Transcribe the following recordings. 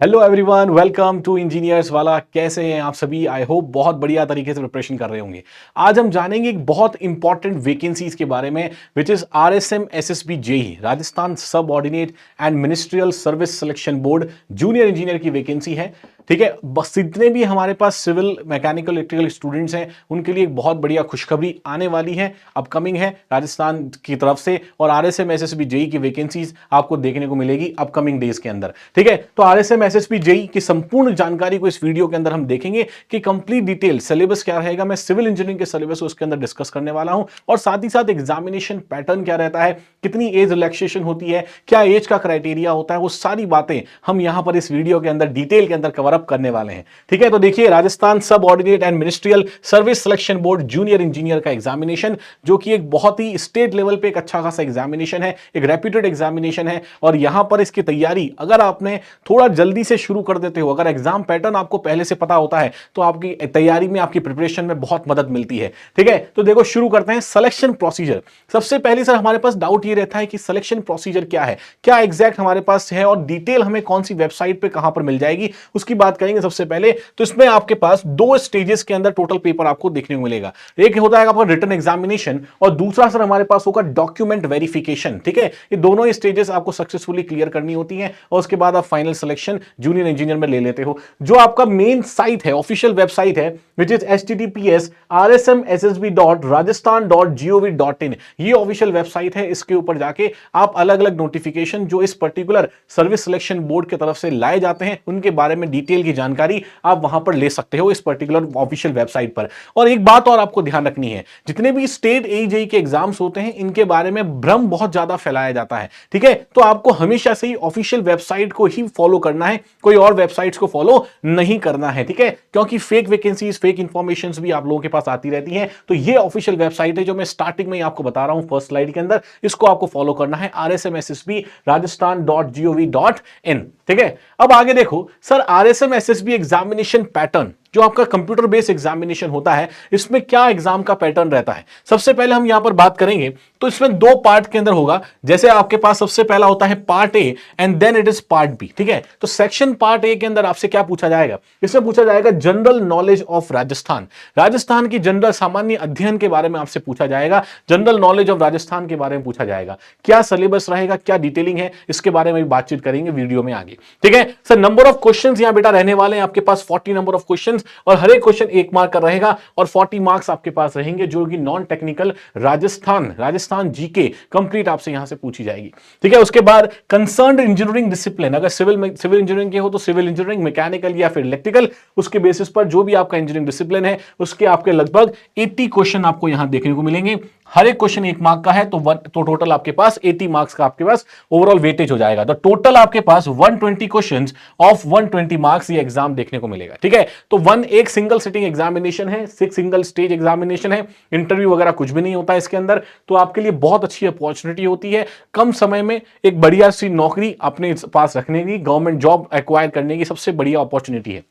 Hello everyone, welcome to engineers वाला। कैसे हैं आप सभी? आई होप बहुत बढ़िया तरीके से प्रिपरेशन कर रहे होंगे। आज हम जानेंगे एक बहुत इंपॉर्टेंट वैकेंसीज के बारे में, which is RSM SSB JE, Rajasthan subordinate and ministerial service selection board junior engineer की वैकेंसी है। ठीक है, बस जितने भी हमारे पास सिविल मैकेनिकल इलेक्ट्रिकल स्टूडेंट्स हैं उनके लिए एक बहुत बढ़िया खुशखबरी आने वाली है, अपकमिंग है राजस्थान की तरफ से। और आरएसएम एसएसबी जेई की वैकेंसीज आपको देखने को मिलेगी अपकमिंग डेज के अंदर। ठीक है, तो आरएसएम एसएसबी जेई की संपूर्ण जानकारी को इस वीडियो के अंदर हम देखेंगे कि कंप्लीट डिटेल सिलेबस क्या रहेगा। मैं सिविल इंजीनियरिंग के सिलेबस उसके अंदर डिस्कस करने वाला हूं, और साथ ही साथ एग्जामिनेशन पैटर्न क्या रहता है, कितनी एज रिलैक्सेशन होती है, क्या एज का क्राइटेरिया होता है, वो सारी बातें हम यहां पर इस वीडियो के अंदर डिटेल के अंदर कवर अप करने वाले हैं। ठीक है, तो देखिए, Rajasthan subordinate and ministerial service selection board junior engineer का एग्जामिनेशन, जो कि एक बहुत ही स्टेट लेवल पे एक अच्छा खासा एग्जामिनेशन है, एक रेप्यूटेड एग्जामिनेशन है। और यहां पर इसकी तैयारी अगर आपने थोड़ा जल्दी से शुरू कर देते हो, अगर एग्जाम पैटर्न आपको पहले से पता होता है, तो आपकी तैयारी में, आपकी प्रिपरेशन में बहुत मदद मिलती है। ठीक है, तो देखो शुरू करते हैं। सिलेक्शन प्रोसीजर, सबसे पहले सर हमारे पास डाउट ये रहता है कि सिलेक्शन प्रोसीजर क्या है, क्या एग्जैक्ट हमारे पास है, और डिटेल हमें कौन सी वेबसाइट पे कहां पर मिल जाएगी, उसकी बात करेंगे। सबसे पहले तो इसमें आपके पास दो स्टेजेस के अंदर टोटल पेपर आपको देखने को मिलेगा। एक होता है आपका रिटन एग्जामिनेशन, और दूसरा सर हमारे पास होगा डॉक्यूमेंट वेरिफिकेशन। ठीक है, ये दोनों ही स्टेजेस आपको सक्सेसफुली क्लियर करनी होती हैं, और उसके बाद आप फाइनल सिलेक्शन जूनियर इंजीनियर में ले लेते हो। जो आपका मेन साइट है, ऑफिशियल वेबसाइट है, विच इज https://rsmssb.rajasthan.gov.in, ये ऑफिशियल वेबसाइट है। इसके ऊपर जाके आप अलग अलग नोटिफिकेशन जो इस पर्टिकुलर सर्विस सिलेक्शन बोर्ड की तरफ से लाए जाते हैं, उनके बारे में डिटेल की जानकारी आप वहां पर ले सकते हो इस पर्टिकुलर ऑफिशियल वेबसाइट पर। और एक बात और आपको ध्यान रखनी है, जितने भी स्टेट एजेई के एग्जाम्स होते हैं, इनके बारे में भ्रम बहुत ज्यादा फैलाया जाता है। ठीक है, तो आपको हमेशा से ही ऑफिशियल वेबसाइट को ही फॉलो करना है, कोई और वेबसाइट्स को फॉलो नहीं करना है। ठीक है, क्योंकि फेक वैकेंसीज, फेक इंफॉर्मेशंस भी आप लोगों के पास आती रहती हैं। तो ये ऑफिशियल वेबसाइट है जो मैं स्टार्टिंग में ही आपको बता रहा हूं फर्स्ट स्लाइड के अंदर, इसको आपको फॉलो करना है, RSMSSB Rajasthan.gov.in। ठीक है, अब आगे देखो sir, RSM SSB examination pattern, जो आपका कंप्यूटर बेस्ड एग्जामिनेशन होता है, इसमें क्या एग्जाम का पैटर्न रहता है। सबसे पहले हम यहां पर बात करेंगे तो इसमें दो पार्ट के अंदर होगा। जैसे आपके पास सबसे पहला होता है part A and then it is part B. ठीक है, तो सेक्शन पार्ट ए के अंदर आपसे क्या पूछा जाएगा, इसमें पूछा जाएगा general knowledge of Rajasthan, Rajasthan की जनरल सामान्य अध्ययन के बारे में आपसे पूछा जाएगा, जनरल नॉलेज ऑफ राजस्थान के बारे में पूछा जाएगा। क्या सिलेबस रहेगा, क्या डिटेलिंग है, इसके बारे में भी बातचीत करेंगे वीडियो में आगे। ठीक है सर, नंबर ऑफ क्वेश्चंस यहां बेटा रहने वाले हैं आपके पास 40 नंबर ऑफ क्वेश्चंस, और हर एक क्वेश्चन 1 मार्क का रहेगा, और 40 मार्क्स आपके पास रहेंगे जो कि non technical Rajasthan GK complete आपसे यहां से पूछी जाएगी। ठीक है, उसके बाद कंसर्न्ड इंजीनियरिंग डिसिप्लिन, अगर सिविल इंजीनियरिंग के हो तो सिविल इंजीनियरिंग, मैकेनिकल या फिर इलेक्ट्रिकल, उसके बेसिस पर जो भी आपका इंजीनियरिंग डिसिप्लिन है, उसके आपके लगभग 80 क्वेश्चन आपको यहां देखने को मिलेंगे। हर एक क्वेश्चन 1 मार्क का है, तो टोटल आपके पास 80 मार्क्स का आपके पास ओवरऑल वेटेज हो जाएगा। तो टोटल आपके पास 120 क्वेश्चंस ऑफ 120 मार्क्स ये एग्जाम देखने को मिलेगा। ठीक है, तो एक सिंगल सिटिंग एग्जामिनेशन है, सिंगल स्टेज एग्जामिनेशन है, इंटरव्यू वगैरह कुछ भी नहीं होता है इसके अंदर। तो आपके लिए बहुत अच्छी अपॉर्चुनिटी होती है कम समय में एक बढ़िया सी नौकरी अपने पास रखने की, गवर्नमेंट जॉब एक्वायर करने की सबसे बढ़िया अपॉर्चुनिटी है।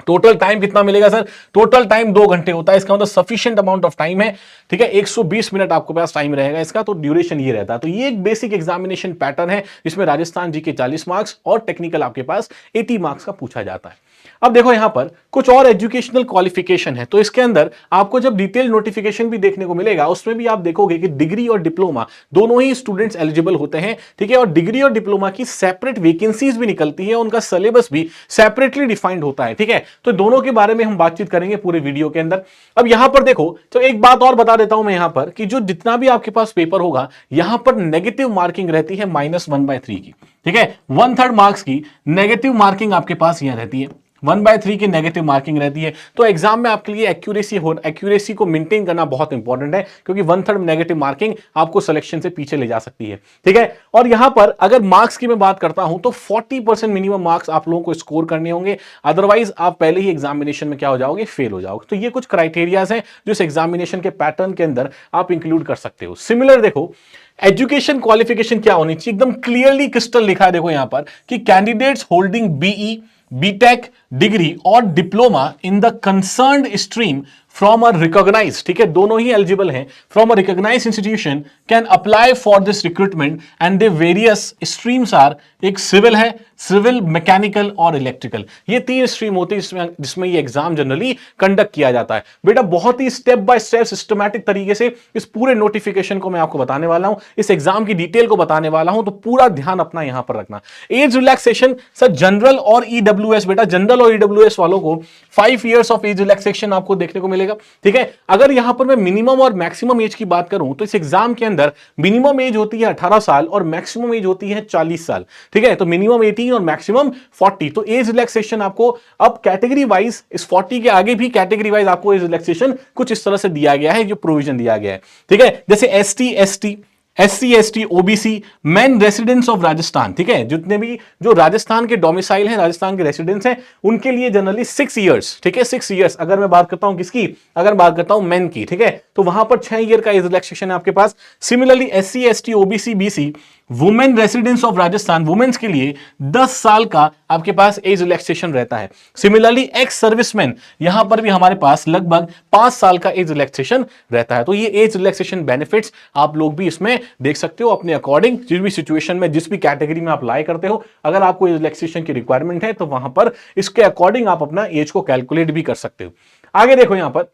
टोटल टाइम कितना मिलेगा सर? टोटल टाइम 2 घंटे होता है, इसका मतलब सफिशिएंट अमाउंट ऑफ टाइम है। ठीक है, 120 मिनट आपके पास टाइम रहेगा इसका, तो ड्यूरेशन ये रहता है। तो ये एक बेसिक एग्जामिनेशन पैटर्न है, जिसमें राजस्थान जी के 40 मार्क्स और टेक्निकल आपके पास 80 मार्क्स का पूछा जाता है। अब देखो यहां पर कुछ और एजुकेशनल क्वालिफिकेशन है, तो इसके अंदर आपको जब डिटेल नोटिफिकेशन भी देखने को मिलेगा, उसमें भी आप देखोगे कि डिग्री और डिप्लोमा दोनों ही स्टूडेंट्स एलिजिबल होते हैं। ठीक है, और डिग्री और डिप्लोमा की सेपरेट वैकेंसीज भी निकलती है, उनका सिलेबस भी सेपरेटली डिफाइंड होता है। ठीक है, तो दोनों के बारे में हम बातचीत करेंगे पूरे वीडियो के अंदर। अब यहां पर देखो, तो एक बात और बता देता हूं मैं यहां पर, कि जो जितना भी आपके पास पेपर होगा, यहां पर नेगेटिव मार्किंग रहती है -1/3 की। ठीक है, 1/3 मार्क्स की नेगेटिव मार्किंग आपके पास यहां रहती है, 1/3 की नेगेटिव मार्किंग रहती है। तो एग्जाम में आपके लिए एक्यूरेसी को मेंटेन करना बहुत इंपॉर्टेंट है, क्योंकि 1/3 नेगेटिव मार्किंग आपको सिलेक्शन से पीछे ले जा सकती है। ठीक है, और यहां पर अगर मार्क्स की मैं बात करता हूं, तो 40% मिनिमम मार्क्स आप लोगों को स्कोर करने होंगे, अदरवाइज आप पहले ही एग्जामिनेशन में क्या हो जाओगे, फेल हो जाओगे। तो ये कुछ क्राइटेरियाज हैं जो इस एग्जामिनेशन के पैटर्न के अंदर आप इंक्लूड कर सकते हो। सिमिलर देखो, एजुकेशन क्वालिफिकेशन क्या होनी चाहिए, एकदम क्लियरली क्रिस्टल लिखा है देखो यहां पर, कि candidates holding BE, BTech degree और diploma in the concerned stream from a recognise, ठीक है, दोनों ही एलिजिबल हैं, from a recognise institution can apply for this recruitment and the various streams are, एक सिविल है, सिविल, मैकेनिकल और electrical, ये 3 स्ट्रीम होती है जिसमें ये एग्जाम जनरली कंडक्ट किया जाता है। बेटा बहुत ही स्टेप बाय स्टेप सिस्टमैटिक तरीके से इस पूरे नोटिफिकेशन को मैं आपको बताने वाला हूं, इस एग्जाम की डिटेल को बताने वाला हूं, तो पूरा ध्यान अपना यहां पर रखना। एज रिलैक्सेशन सर जनरल और ईडब्ल्यूएस, बेटा जनरल और ईडब्ल्यूएस वालों को 5 इयर्स ऑफ एज रिलैक्सेशन आपको देखने को मिलेगा, ठीक है। अगर यहां पर मैं मिनिमम और मैक्सिमम एज की बात करूं तो इस एग्जाम के अंदर मिनिमम एज होती है 18 साल और मैक्सिमम एज होती है 40 साल, ठीक है। तो मिनिमम 18 और मैक्सिमम 40। तो एज रिलैक्सेशन आपको अब कैटेगरी वाइज इस 40 के आगे भी कैटेगरी वाइज आपको एज रिलैक्सेशन कुछ इस तरह से दिया गया है, जो प्रोविजन दिया गया है, ठीक है। जैसे SC ST OBC man residents of Rajasthan, ठीक है, जितने भी जो राजस्थान के डोमिसाइल हैं, राजस्थान के रेसिडेंट्स हैं, उनके लिए जनरली 6 इयर्स, ठीक है, 6 इयर्स। अगर मैं बात करता हूं किसकी, अगर बात करता हूं मैन की, ठीक है, तो वहां पर 6 ईयर का एज रिलैक्सेशन है आपके पास। Similarly SC ST OBC BC women residents of Rajasthan, women's के लिए 10 साल का आपके पास एज रिलैक्सेशन रहता है। सिमिलरली एक्स सर्विसमैन, यहां पर भी हमारे पास लगभग 5 साल का एज रिलैक्सेशन रहता है। तो ये एज रिलैक्सेशन बेनिफिट्स आप लोग भी इसमें देख सकते हो अपने अकॉर्डिंग, जिस भी सिचुएशन में, जिस भी कैटेगरी में आप अप्लाई करते हो, अगर आपको एज रिलैक्सेशन की रिक्वायरमेंट है तो वहां पर इसके अकॉर्डिंग आप अपना एज को कैलकुलेट भी कर सकते हो। आगे देखो यहां पर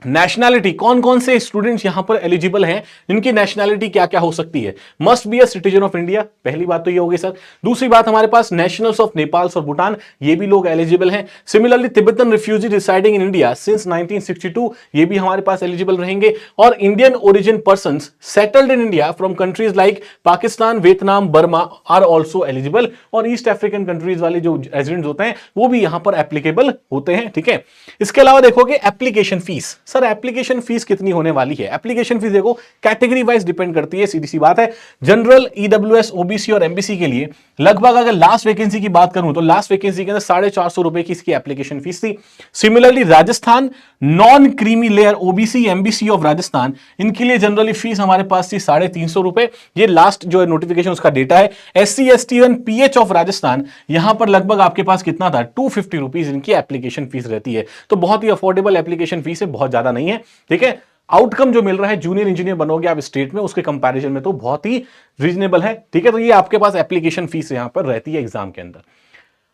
नेशनैलिटी, कौन कौन से स्टूडेंट्स यहां पर एलिजिबल हैं, इनकी नेशनैलिटी क्या क्या हो सकती है। Must be a citizen of India, पहली बात तो ये होगी सर। दूसरी बात हमारे पास नेशनल्स ऑफ नेपाल और भूटान, ये भी लोग एलिजिबल हैं। Similarly Tibetan refugee residing in India since 1962, ये भी हमारे पास एलिजिबल रहेंगे। और Indian origin persons settled in India from countries like Pakistan, Vietnam, Burma are also eligible. और ईस्ट अफ्रीकन कंट्रीज वाले जो रेजिडेंट्स होते हैं वो भी यहां पर एप्लीकेबल होते हैं, ठीक है। इसके अलावा देखोगे application fees, sir application fees कितनी होने वाली है। एप्लीकेशन फीस देखो कैटेगरी वाइज डिपेंड करती है, सीधी सी बात है। जनरल, ईडब्ल्यूएस, ओबीसी और एमबीसी के लिए लगभग, अगर लास्ट वैकेंसी की बात करूं तो लास्ट वैकेंसी के अंदर 450 रुपए की इसकी एप्लीकेशन फीस थी। Similarly Rajasthan non creamy layer OBC MBC of Rajasthan, इनके लिए जनरली फीस हमारे पास थी 350 रुपए। ये लास्ट जो है नोटिफिकेशन उसका डेटा है। SC ST and PH of Rajasthan, यहां पर लगभग आपके पास कितना था, 250 रुपीज इनकी एप्लीकेशन फीस रहती है। तो बहुत ही अफोर्डेबल एप्लीकेशन फीस है, बहुत ज्यादा नहीं है, ठीक है। आउटकम जो मिल रहा है, जूनियर इंजीनियर बनोगे आप स्टेट में, उसके कंपैरिजन में तो बहुत ही रीजनेबल है, ठीक है। तो ये आपके पास एप्लीकेशन फीस यहां पर रहती है एग्जाम के अंदर।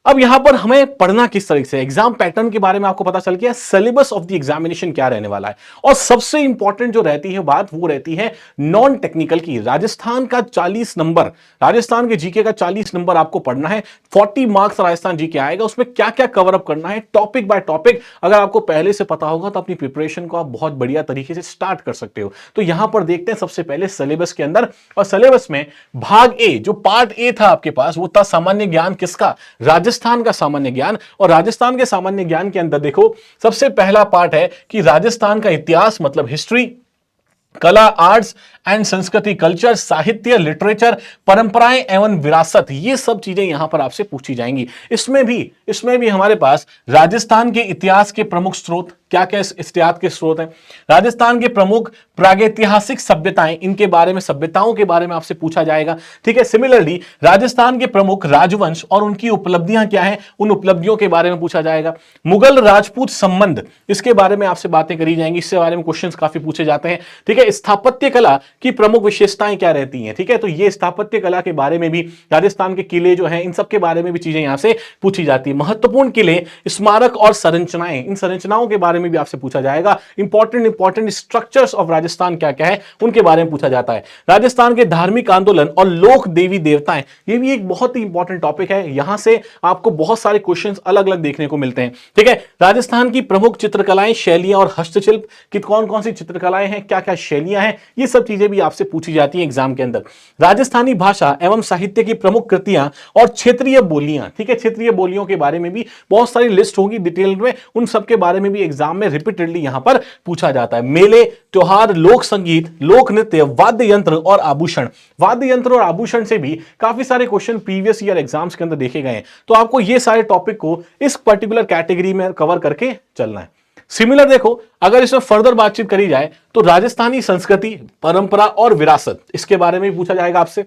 अब यहां पर हमें पढ़ना किस तरीके से, एग्जाम पैटर्न के बारे में आपको पता चल गया, सिलेबस ऑफ द एग्जामिनेशन क्या रहने वाला है। और सबसे इंपॉर्टेंट जो रहती है बात, वो रहती है नॉन टेक्निकल की। राजस्थान का 40 नंबर, राजस्थान के जीके का 40 नंबर आपको पढ़ना है। 40 मार्क्स राजस्थान जीके आएगा, उसमें क्या क्या कवर अप करना है टॉपिक बाय टॉपिक, अगर आपको पहले से पता होगा तो अपनी प्रिपरेशन को आप बहुत बढ़िया तरीके से स्टार्ट कर सकते हो। तो यहां पर देखते हैं सबसे पहले सिलेबस के अंदर, और सिलेबस में भाग ए, जो पार्ट ए था आपके पास, वो था सामान्य ज्ञान किसका, राजस्थान का सामान्य ज्ञान। और राजस्थान के सामान्य ज्ञान के अंदर देखो सबसे पहला पार्ट है कि राजस्थान का इतिहास मतलब हिस्ट्री, कला आर्ट्स एंड संस्कृति कल्चर, साहित्य लिटरेचर, परंपराएं एवं विरासत, ये सब चीजें यहां पर आपसे पूछी जाएंगी। इसमें भी हमारे पास राजस्थान के इतिहास के प्रमुख स्रोत, क्या क्या इतिहास के स्रोत हैं, राजस्थान के प्रमुख प्रागैतिहासिक सभ्यताएं, इनके बारे में, सभ्यताओं के बारे में आपसे पूछा जाएगा, ठीक है। सिमिलरली राजस्थान के प्रमुख राजवंश और उनकी उपलब्धियां क्या हैं, उन उपलब्धियों के बारे में पूछा जाएगा। मुगल राजपूत संबंध, इसके बारे में आपसे बातें करी जाएंगी, इसके बारे में क्वेश्चंस काफी पूछे जाते हैं, ठीक है। स्थापत्य कला की प्रमुख विशेषताएं क्या रहती हैं, ठीक है। तो ये स्थापत्य कला के बारे में भी, राजस्थान के किले जो हैं, इन सब के बारे में भी चीजें यहां से पूछी जाती है। महत्वपूर्ण किले, स्मारक और संरचनाएं, इन संरचनाओं के बारे में भी आपसे पूछा जाएगा। इंपॉर्टेंट स्ट्रक्चर्स ऑफ राजस्थान क्या क्या है, उनके बारे में पूछा जाता है। राजस्थान के धार्मिक आंदोलन और लोक देवी देवताएं, ये भी एक बहुत ही इंपॉर्टेंट टॉपिक है, यहां से आपको बहुत सारे क्वेश्चंस अलग अलग देखने को मिलते हैं, ठीक है। राजस्थान की प्रमुख चित्रकलाएं, शैलियां और हस्तशिल्प की कौन कौन सी चित्रकलाएं हैं, क्या क्या शैलियां हैं, ये सब चीजें भी आपसे पूछी जाती हैं एग्जाम के अंदर। राजस्थानी भाषा एवं साहित्य की प्रमुख कृतियां और क्षेत्रीय बोलियां, ठीक है। क्षेत्रीय बोलियों के बारे में भी बहुत सारी लिस्ट होगी डिटेल में, उन सब के बारे में भी एग्जाम में रिपीटेडली यहां पर पूछा जाता है। मेले, त्योहार, लोक संगीत, लोक नृत्य, वाद्य यंत्र और आभूषण, वाद्य यंत्र और आभूषण से भी काफी सारे क्वेश्चन प्रीवियस ईयर एग्जाम्स के अंदर देखे गए हैं। तो आपको ये सारे टॉपिक को इस पर्टिकुलर कैटेगरी में कवर करके चलना है। सिमिलर देखो, अगर इसमें फर्दर बातचीत करी जाए तो राजस्थानी संस्कृति, परंपरा और विरासत, इसके बारे में भी पूछा जाएगा आपसे।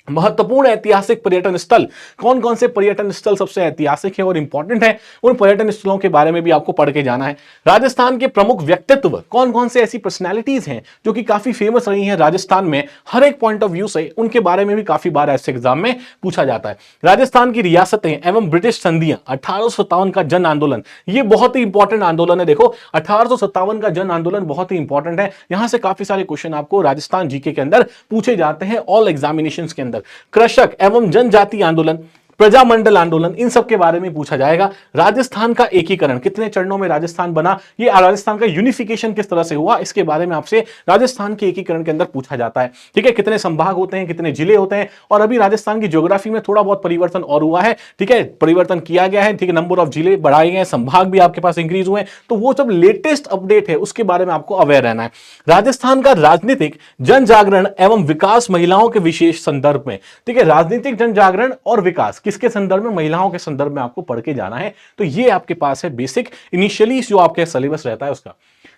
महत्वपूर्ण ऐतिहासिक पर्यटन स्थल, कौन कौन से पर्यटन स्थल सबसे ऐतिहासिक है और इंपॉर्टेंट है, उन पर्यटन स्थलों के बारे में भी आपको पढ़ के जाना है। राजस्थान के प्रमुख व्यक्तित्व, कौन कौन से ऐसी पर्सनैलिटीज हैं जो कि काफी फेमस रही हैं राजस्थान में हर एक पॉइंट ऑफ व्यू से, उनके बारे में भी काफी बार ऐसे एग्जाम में पूछा जाता है। राजस्थान की रियासतें एवं ब्रिटिश संधियां, 1857 का जन आंदोलन, ये बहुत ही इंपॉर्टेंट आंदोलन है। देखो 1857 का जन आंदोलन बहुत ही इंपॉर्टेंट है, यहां से काफी सारे क्वेश्चन आपको राजस्थान जीके के अंदर पूछे जाते हैं ऑल एग्जामिनेशंस के अंदर। कृषक एवं जनजाति आंदोलन, प्रजामंडल आंदोलन, इन सब के बारे में पूछा जाएगा। राजस्थान का एकीकरण, कितने चरणों में राजस्थान बना, ये राजस्थान का यूनिफिकेशन किस तरह से हुआ, इसके बारे में आपसे राजस्थान के एकीकरण के अंदर पूछा जाता है। ठीक है, कितने संभाग होते हैं, कितने जिले होते हैं, और अभी राजस्थान की ज्योग्राफी में थोड़ा बहुत परिवर्तन और हुआ है। ठीक है, परिवर्तन किया गया है। ठीक है, नंबर ऑफ जिले बढ़ाए गए, संभाग भी आपके पास इंक्रीज हुए हैं, तो वो सब लेटेस्ट अपडेट है, उसके बारे में आपको अवेयर रहना है। राजस्थान का राजनीतिक जन जागरण एवं विकास महिलाओं के विशेष संदर्भ में। ठीक है, राजनीतिक जन जागरण और विकास किसके संदर्भ में, महिलाओं के संदर्भ में आपको पढ़ के जाना है। तो ये आपके पास है बेसिक इनिशियली जो आपके सिलेबस रहता है उसका।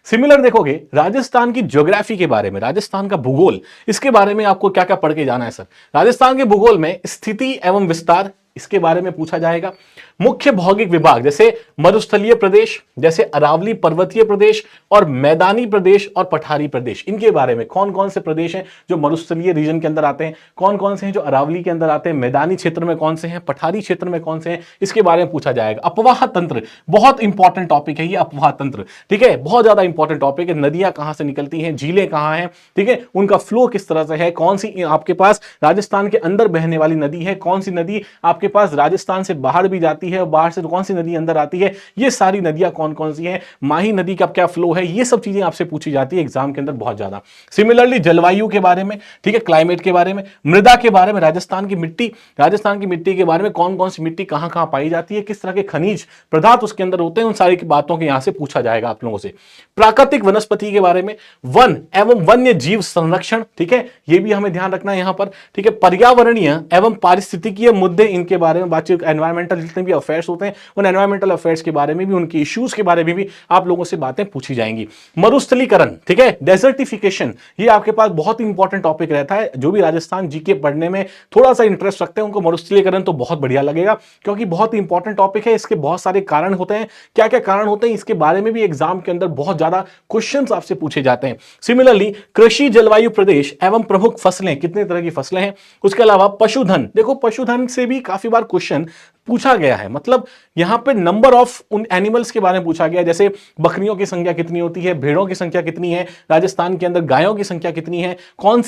सिमिलर देखोगे राजस्थान की ज्योग्राफी के बारे में, राजस्थान का भूगोल, इसके बारे में आपको क्या क्या पढ़ के जाना है सर। राजस्थान के भूगोल में स्थिति एवं विस्तार, इसके बारे में पूछा जाएगा। मुख्य भौगोलिक विभाग जैसे मरुस्थलीय प्रदेश, जैसे अरावली पर्वतीय प्रदेश, और मैदानी प्रदेश और पठारी प्रदेश, इनके बारे में कौन कौन से प्रदेश हैं जो मरुस्थलीय रीजन के अंदर आते हैं, कौन कौन से हैं जो अरावली के अंदर आते हैं, मैदानी क्षेत्र में कौन से हैं, पठारी क्षेत्र में कौन से हैं, इसके बारे में पूछा जाएगा। अफवाह तंत्र, बहुत इंपॉर्टेंट टॉपिक है ये अफवाह तंत्र। ठीक है, बहुत ज्यादा इंपॉर्टेंट टॉपिक है। नदियां कहां से निकलती हैं, झीलें कहां हैं, ठीक है, उनका फ्लो किस तरह से है, कौन सी आपके पास राजस्थान के अंदर बहने वाली नदी है, कौन सी नदी आपके पास राजस्थान से बाहर भी जाती है, और बाहर से कौन सी नदी अंदर आती है, ये सारी नदियां कौन कौन सी हैं, माही नदी का क्या फ्लो है, ये सब चीजें आपसे पूछी जाती है एग्जाम के अंदर बहुत ज्यादा। सिमिलरली जलवायु के बारे में, ठीक है, क्लाइमेट के बारे में, मृदा के बारे में, राजस्थान की मिट्टी, राजस्थान की मिट्टी के बारे में, कौन कौन सी मिट्टी कहां कहां पाई जाती है, किस तरह के खनिज पदार्थ उसके अंदर होते हैं, उन सारी बातों के यहां से पूछा जाएगा आप लोगों से। प्राकृतिक वनस्पति के बारे में, वन एवं वन्य जीव संरक्षण, ठीक है, ये भी हमें ध्यान रखना है यहां पर। ठीक है, पर्यावरणीय एवं पारिस्थितिकीय मुद्दे, इनके बारे में बातचीत, एनवायरमेंटल जितने भी अफेयर्स होते हैं उन एनवायरमेंटल अफेयर्स के बारे में भी, उनके इश्यूज के बारे में भी आप लोगों से बातें पूछी जाएंगी। मरुस्थलीकरण, ठीक है, डेजर्टिफिकेशन, ये आपके पास बहुत ही इंपॉर्टेंट टॉपिक रहता है। जो भी राजस्थान जीके पढ़ने में थोड़ा सा इंटरेस्ट रखते हैं उनको मरुस्थलीकरण तो बहुत बढ़िया लगेगा, क्योंकि बहुत ही इंपॉर्टेंट टॉपिक है। इसके बहुत सारे कारण होते हैं, क्या क्या कारण होते हैं इसके बारे में भी एग्जाम के अंदर बहुत ज्यादा क्वेश्चंस आपसे पूछे जाते हैं। सिमिलरली कृषि जलवायु प्रदेश एवं प्रमुख फसलें, कितने तरह की फसलें हैं। उसके अलावा पशुधन, देखो पशुधन से भी काफी बार क्वेश्चन पूछा गया है, मतलब यहां पे नंबर ऑफ उन एनिमल्स के बारे में पूछा गया है, जैसे बकरियों की संख्या कितनी होती है, भेड़ों की संख्या कितनी है, राजस्थान के अंदर गायों की संख्या कितनी है, कौन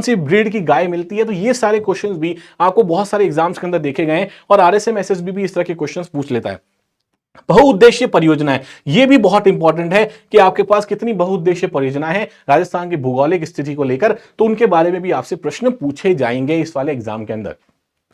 सी ब्रीड की गाय मिलती है। तो ये सारे क्वेश्चंस भी आपको बहुत सारे एग्जाम्स के अंदर देखे गए हैं, और आरएसएम एसएसबी भी इस तरह के क्वेश्चंस पूछ लेता है। बहुउद्देशीय परियोजनाएं, ये भी बहुत इंपॉर्टेंट है कि आपके पास कितनी बहुउद्देशीय परियोजना है राजस्थान की भौगोलिक स्थिति को लेकर, तो उनके बारे में भी आपसे प्रश्न पूछे जाएंगे इस वाले एग्जाम के अंदर।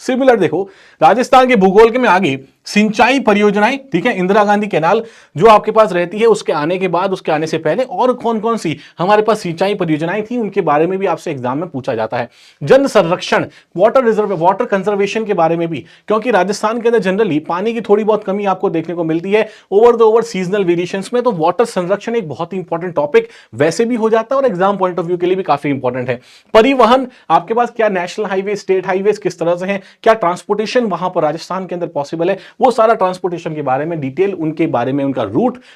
सिमिलर देखो राजस्थान के भूगोल के में आगे सिंचाई परियोजनाएं, ठीक है, इंदिरा गांधी कैनाल जो आपके पास रहती है, उसके आने के बाद, उसके आने से पहले और कौन कौन सी हमारे पास सिंचाई परियोजनाएं थी, उनके बारे में भी आपसे एग्जाम में पूछा जाता है। जन संरक्षण, वाटर रिजर्व, वाटर कंजर्वेशन के बारे में भी, क्योंकि राजस्थान के अंदर जनरली पानी की थोड़ी बहुत कमी आपको देखने को मिलती है over the over seasonal variations में, तो वाटर संरक्षण एक बहुत ही इंपॉर्टेंट टॉपिक वैसे भी हो जाता है और एग्जाम पॉइंट ऑफ व्यू के लिए भी काफी इंपॉर्टेंट है। परिवहन, आपके पास क्या नेशनल हाईवे, स्टेट हाईवे किस तरह से हैं, क्या ट्रांसपोर्टेशन वहां पर राजस्थान के अंदर पॉसिबल है, वो सारा ट्रांसपोर्टेशन के बारे में डिटेल, उनके बारे में, उनका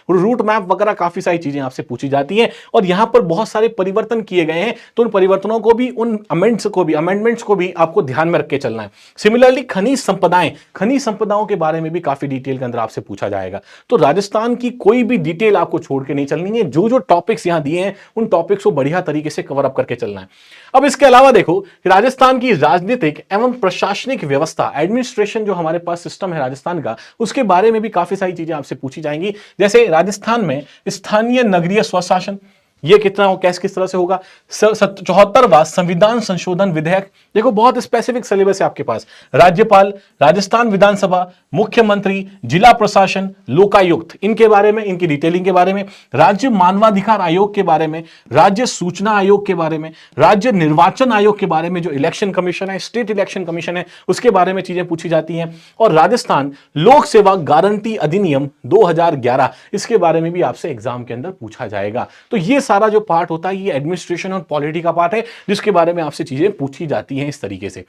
रूट मैप वगैरह काफी सारी चीजें आपसे पूछी जाती हैं। और यहां पर बहुत सारे परिवर्तन किए गए हैं, तो उन परिवर्तनों को भी, उन अमेंडमेंट्स को भी आपको ध्यान में रख के चलना है। सिमिलरली खनिज संपदाएं, खनिज संपदाओं के बारे में भी काफी डिटेल के अंदर आपसे पूछा जाएगा। तो राजस्थान की कोई भी डिटेल आपको छोड़ के नहीं चलनी है, जो जो टॉपिक्स यहां दिए हैं उन टॉपिक्स को बढ़िया तरीके से कवर अप करके चलना है। अब इसके अलावा देखो राजस्थान की राजनीतिक एवं प्रशासनिक व्यवस्था, एडमिनिस्ट्रेशन जो हमारे पास सिस्टम है राजस्थान का, उसके बारे में भी काफी सारी चीजें आपसे पूछी जाएंगी। जैसे राजस्थान में स्थानीय नगरीय स्वशासन, ये कितना हो, कैसे किस तरह से होगा। 74वां संविधान संशोधन विधेयक, देखो बहुत स्पेसिफिक सिलेबस है आपके पास। राज्यपाल, राजस्थान विधानसभा, मुख्यमंत्री, जिला प्रशासन, लोकायुक्त, इनके बारे में, इनकी डिटेलिंग के बारे में। राज्य मानवाधिकार आयोग के बारे में, राज्य सूचना आयोग के बारे में, राज्य निर्वाचन आयोग के बारे में, जो इलेक्शन कमीशन है, स्टेट इलेक्शन कमीशन है, उसके बारे में चीजें पूछी जाती हैं। और राजस्थान लोक सेवा गारंटी अधिनियम 2011, इसके बारे में भी आपसे एग्जाम के अंदर पूछा जाएगा। तो ये सारा जो पार्ट होता है ये एडमिनिस्ट्रेशन और पॉलिटी का पार्ट है, जिसके बारे में आपसे चीजें पूछी जाती हैं इस तरीके से।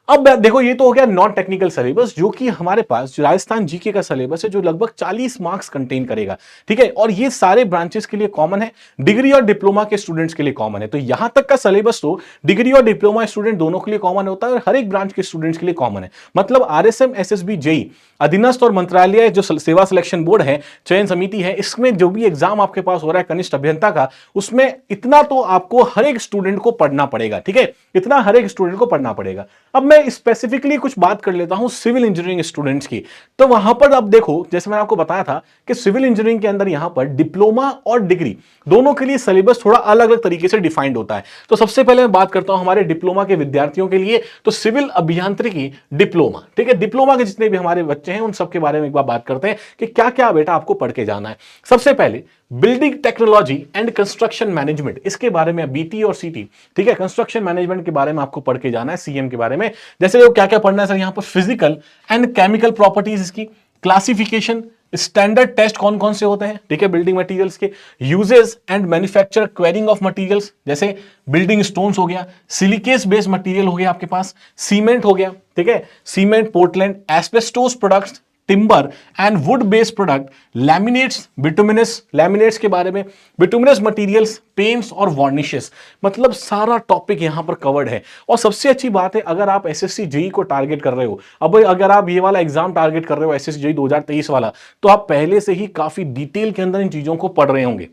अब देखो ये तो हो गया नॉन टेक्निकल सिलेबस, जो कि हमारे पास राजस्थान जीके का सिलेबस है, जो लगभग 40 मार्क्स कंटेन करेगा, ठीक है, और ये सारे ब्रांचेस के लिए कॉमन है, डिग्री और डिप्लोमा के स्टूडेंट्स के लिए कॉमन है। तो यहां तक का सिलेबस तो डिग्री और डिप्लोमा स्टूडेंट दोनों के लिए कॉमन होता है और हर एक ब्रांच के स्टूडेंट्स के लिए कॉमन है। मतलब आरएसएम, एसएसबी, जेई अधीनस्थ और मंत्रालय जो सेवा सिलेक्शन बोर्ड है, चयन समिति है, इसमें जो भी एग्जाम आपके पास हो रहा है कनिष्ठ अभियंता का, उसमें इतना तो आपको हर एक स्टूडेंट को पढ़ना पड़ेगा, ठीक है, इतना हर एक स्टूडेंट को पढ़ना पड़ेगा। अब मैं स्पेसिफिकली कुछ बात कर लेता हूं सिविल इंजीनियरिंग स्टूडेंट्स की। तो वहां पर अब देखो, जैसे मैंने आपको बताया था कि सिविल इंजीनियरिंग के अंदर यहां पर डिप्लोमा और डिग्री दोनों के लिए सिलेबस थोड़ा अलग अलग तरीके से डिफाइंड होता है। तो सबसे पहले मैं बात करता हूं हमारे डिप्लोमा के विद्यार्थियों के लिए, तो सिविल अभियांत्रिकी डिप्लोमा, ठीक है, डिप्लोमा के जितने भी हमारे बच्चे हैं उन सबके बारे में एक बार बात करते हैं कि क्या क्या बेटा आपको पढ़ के जाना है। सबसे पहले building technology and construction management, इसके बारे में बीटी और सीटी, ठीक है, कंस्ट्रक्शन मैनेजमेंट के बारे में आपको पढ़ के जाना है, सीएम के बारे में। जैसे क्या क्या पढ़ना है सर, यहां पर फिजिकल एंड केमिकल प्रॉपर्टीज, इसकी क्लासिफिकेशन, स्टैंडर्ड टेस्ट कौन कौन से होते हैं, ठीक है, बिल्डिंग मटेरियल्स के, uses and manufacture quarrying of materials, जैसे बिल्डिंग स्टोन्स हो गया, सिलिकेस बेस्ड मटेरियल हो गया आपके पास, सीमेंट हो गया, ठीक है, cement, Portland, asbestos products, timber and would based product, laminates, bituminous, laminates के बारे में, बिटुमिनस मटेरियल्स, पेंट्स और वार्निशेस, मतलब सारा टॉपिक यहां पर कवर्ड है। और सबसे अच्छी बात है, अगर आप एसएससी जेईई को टारगेट कर रहे हो, अब अगर आप ये वाला एग्जाम टारगेट कर रहे हो एसएससी जेईई 2023 वाला, तो आप पहले से ही काफी डिटेल के अंदर इन चीजों को पढ़ रहे होंगे,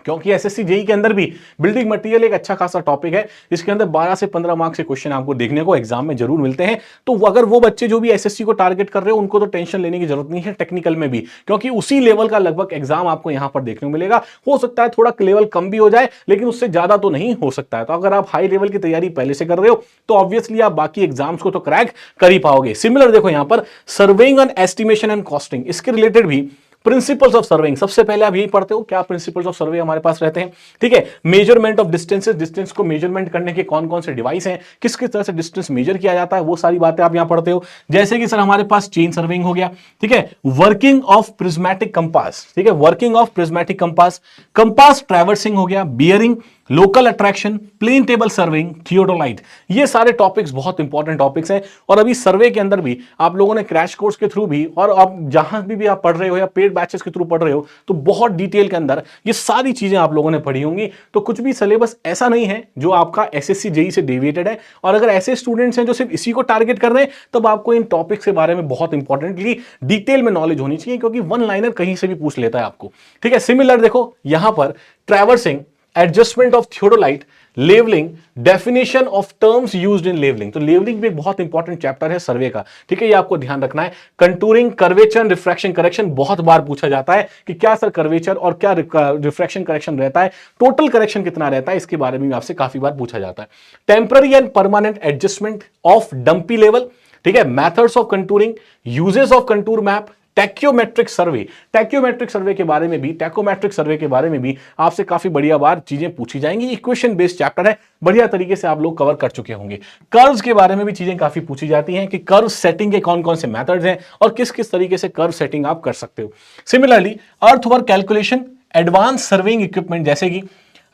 क्योंकि एसएससी जेईई के अंदर भी बिल्डिंग मटेरियल एक अच्छा खासा टॉपिक है, जिसके अंदर 12 से 15 मार्क्स के क्वेश्चन आपको देखने को एग्जाम में जरूर मिलते हैं। तो अगर वो बच्चे जो भी एसएससी को टारगेट कर रहे हो, उनको तो टेंशन लेने की जरूरत नहीं है टेक्निकल में भी, क्योंकि उसी लेवल का लगभग एग्जाम आपको यहां पर देखने को मिलेगा। हो सकता है थोड़ा लेवल कम भी हो जाए, लेकिन उससे ज्यादा तो नहीं हो सकता है। तो अगर आप हाई लेवल की तैयारी पहले से कर रहे हो, तो ऑब्वियसली आप बाकी एग्जाम्स को तो क्रैक कर ही पाओगे। सिमिलर देखो यहां पर surveying and estimation and costing, इसके रिलेटेड भी प्रिंसिपल्स ऑफ सर्वेइंग, सबसे पहले आप यही पढ़ते हो क्या प्रिंसिपल्स ऑफ सर्वे हमारे पास रहते हैं, ठीक है, मेजरमेंट ऑफ डिस्टेंसेस, डिस्टेंस को मेजरमेंट करने के कौन कौन से डिवाइस हैं, किस किस तरह से डिस्टेंस मेजर किया जाता है, वो सारी बातें आप यहां पढ़ते हो। जैसे कि सर हमारे पास चेन सर्वेइंग हो गया, ठीक है, वर्किंग ऑफ प्रिज्मेटिक कंपास, ठीक है, working of prismatic compass, compass traversing हो गया, bearing, local attraction, plane table surveying, theodolite, ये सारे टॉपिक्स बहुत इंपॉर्टेंट टॉपिक्स हैं। और अभी सर्वे के अंदर भी आप लोगों ने क्रैश कोर्स के थ्रू भी, और आप जहां भी आप पढ़ रहे हो या पेड बैचेस के थ्रू पढ़ रहे हो, तो बहुत डिटेल के अंदर ये सारी चीजें आप लोगों ने पढ़ी होंगी। तो कुछ भी सिलेबस ऐसा नहीं है जो आपका एसएससी जेईई से डेविएटेड है। और अगर ऐसे स्टूडेंट्स हैं जो सिर्फ इसी को टारगेट कर रहे हैं, तब आपको इन टॉपिक्स के बारे में बहुत इंपॉर्टेंटली डिटेल में नॉलेज होनी चाहिए, क्योंकि वन लाइनर कहीं से भी पूछ लेता है आपको, ठीक है। सिमिलर देखो यहां पर traversing, adjustment of theodolite, levelling, definition of terms used in levelling, तो लेवलिंग भी एक बहुत इंपॉर्टेंट चैप्टर है सर्वे का, ठीक है, ये आपको ध्यान रखना है। कंटूरिंग, कर्वेचर, रिफ्रैक्शन करेक्शन, बहुत बार पूछा जाता है कि क्या सर कर्वेचर और क्या रिफ्रैक्शन करेक्शन रहता है, टोटल करेक्शन कितना रहता है, इसके बारे में आपसे काफी बार पूछा जाता है। Temporary and permanent adjustment of dumpy level, ठीक है, methods of contouring, uses of contour map, tacheometric survey, tacheometric survey के बारे में भी, टैकोमेट्रिक सर्वे के बारे में भी आपसे काफी बढ़िया बार चीजें पूछी जाएंगी। इक्वेशन बेस्ड चैप्टर है, बढ़िया तरीके से आप लोग कवर कर चुके होंगे। कर्व्स के बारे में भी चीजें काफी पूछी जाती हैं कि कर्व सेटिंग के कौन कौन से मेथड्स हैं और किस किस तरीके से कर्व सेटिंग आप कर सकते हो। Similarly earthwork calculation, advance surveying equipment, जैसे कि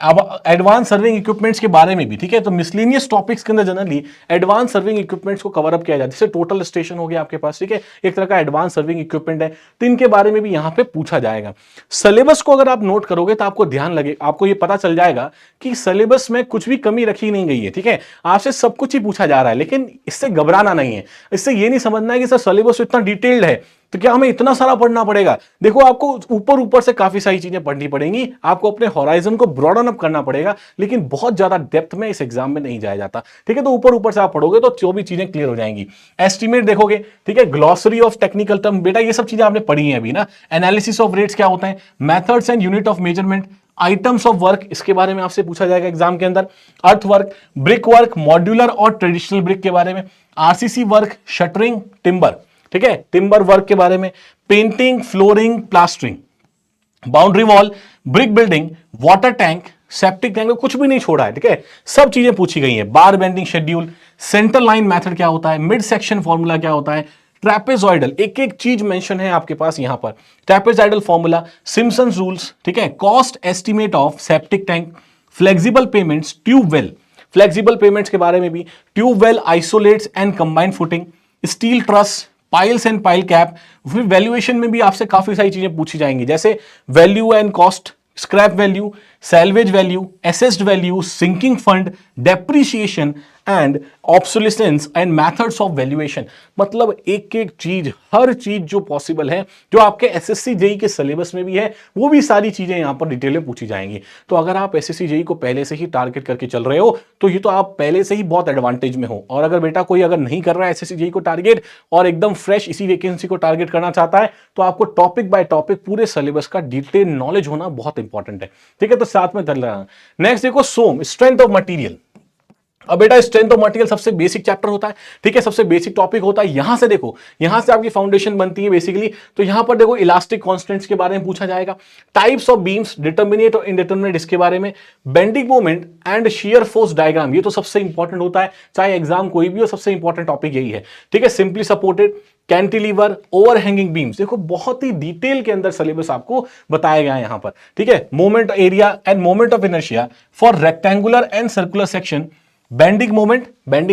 अब एडवांस सर्विंग इक्विपमेंट्स के बारे में भी, ठीक है, तो मिसलेनियस टॉपिक्स के अंदर जनरली एडवांस सर्विंग इक्विपमेंट्स को कवर अप किया जाता है। जैसे टोटल स्टेशन हो गया आपके पास, ठीक है, एक तरह का एडवांस सर्विंग इक्विपमेंट है, तो इनके बारे में भी यहां पे पूछा जाएगा। सिलेबस को अगर आप नोट करोगे तो आपको ध्यान लगे, आपको ये पता चल जाएगा कि सिलेबस में कुछ भी कमी रखी नहीं गई है, ठीक है, आपसे सब कुछ ही पूछा जा रहा है। लेकिन इससे घबराना नहीं है, इससे ये नहीं समझना है कि सर सिलेबस इतना डिटेल्ड है तो क्या हमें इतना सारा पढ़ना पड़ेगा। देखो आपको ऊपर ऊपर से काफी सारी चीजें पढ़नी पड़ेंगी, आपको अपने होराइजन को ब्रॉडन अप करना पड़ेगा, लेकिन बहुत ज्यादा डेप्थ में इस एग्जाम में नहीं जाया जाता, ठीक है। तो ऊपर ऊपर से आप पढ़ोगे तो जो भी चीजें क्लियर हो जाएंगी। एस्टिमेट देखोगे, ठीक है, ग्लॉसरी ऑफ टेक्निकल टर्म, बेटा ये सब चीजें आपने पढ़ी हैं अभी ना। एनालिसिस ऑफ रेट्स क्या होता है, methods and unit of measurement, items of work, इसके बारे में आपसे पूछा जाएगा एग्जाम के अंदर। अर्थ वर्क, ब्रिक वर्क, मॉड्यूलर और ट्रेडिशनल ब्रिक के बारे में, आरसीसी वर्क, शटरिंग, टिम्बर, ठीक है, टिम्बर वर्क के बारे में, painting, flooring, plastering, boundary wall, brick building, water tank, septic tank, कुछ भी नहीं छोड़ा है, ठीक है, सब चीजें पूछी गई हैं। बार bending schedule, centre line method क्या होता है, मिड सेक्शन फॉर्मूला क्या होता है, ट्रैपेजॉइडल, एक एक चीज मेंशन है आपके पास यहां पर। ट्रैपेजॉइडल फॉर्मूला, सिम्पसन्स रूल्स, ठीक है, cost estimate of septic tank, flexible pavements, tube well, flexible pavements के बारे में भी, tube well isolates and combined footing, steel truss, piles and pile cap. फिर वैल्यूएशन में भी आपसे काफी सारी चीजें पूछी जाएंगी, जैसे value and cost, scrap value, salvage value, assessed value, sinking fund, depreciation and obsolescence and methods of valuation. मतलब एक एक चीज, हर चीज जो पॉसिबल है, जो आपके एसएससी जेई के सिलेबस में भी है, वो भी सारी चीजें यहां पर डिटेल में पूछी जाएंगी। तो अगर आप एसएससी जेई को पहले से ही टारगेट करके चल रहे हो तो ये तो आप पहले से ही बहुत एडवांटेज में हो। और अगर बेटा कोई अगर नहीं कर रहा है एसएससी जेई को टारगेट और एकदम फ्रेश इसी वैकेंसी को टारगेट करना चाहता है, तो आपको टॉपिक बाय टॉपिक पूरे सिलेबस का डिटेल नॉलेज होना बहुत इंपॉर्टेंट है, ठीक है। तो साथ में चल रहा है। नेक्स्ट देखो सोम, स्ट्रेंथ ऑफ मटेरियल। अब बेटा स्ट्रेंथ ऑफ मटेरियल सबसे बेसिक चैप्टर होता है, ठीक है, सबसे बेसिक टॉपिक होता है। यहां से देखो, यहां से आपकी फाउंडेशन बनती है बेसिकली। तो यहां पर देखो इलास्टिक कांस्टेंट्स के बारे में पूछा जाएगा, टाइप्स ऑफ बीम्स, डिटर्मिनेट और इंडिटर्मिनेट इसके बारे में, bending moment and shear force diagram, ये तो सबसे इंपॉर्टेंट होता है, चाहे एग्जाम कोई भी हो, सबसे इंपॉर्टेंट टॉपिक यही है, ठीक है। Simply supported, cantilever, overhanging beams, देखो बहुत ही डिटेल के अंदर सिलेबस आपको बताया गया है यहां पर, ठीक है। Moment area and moment of inertia for rectangular and circular section, bending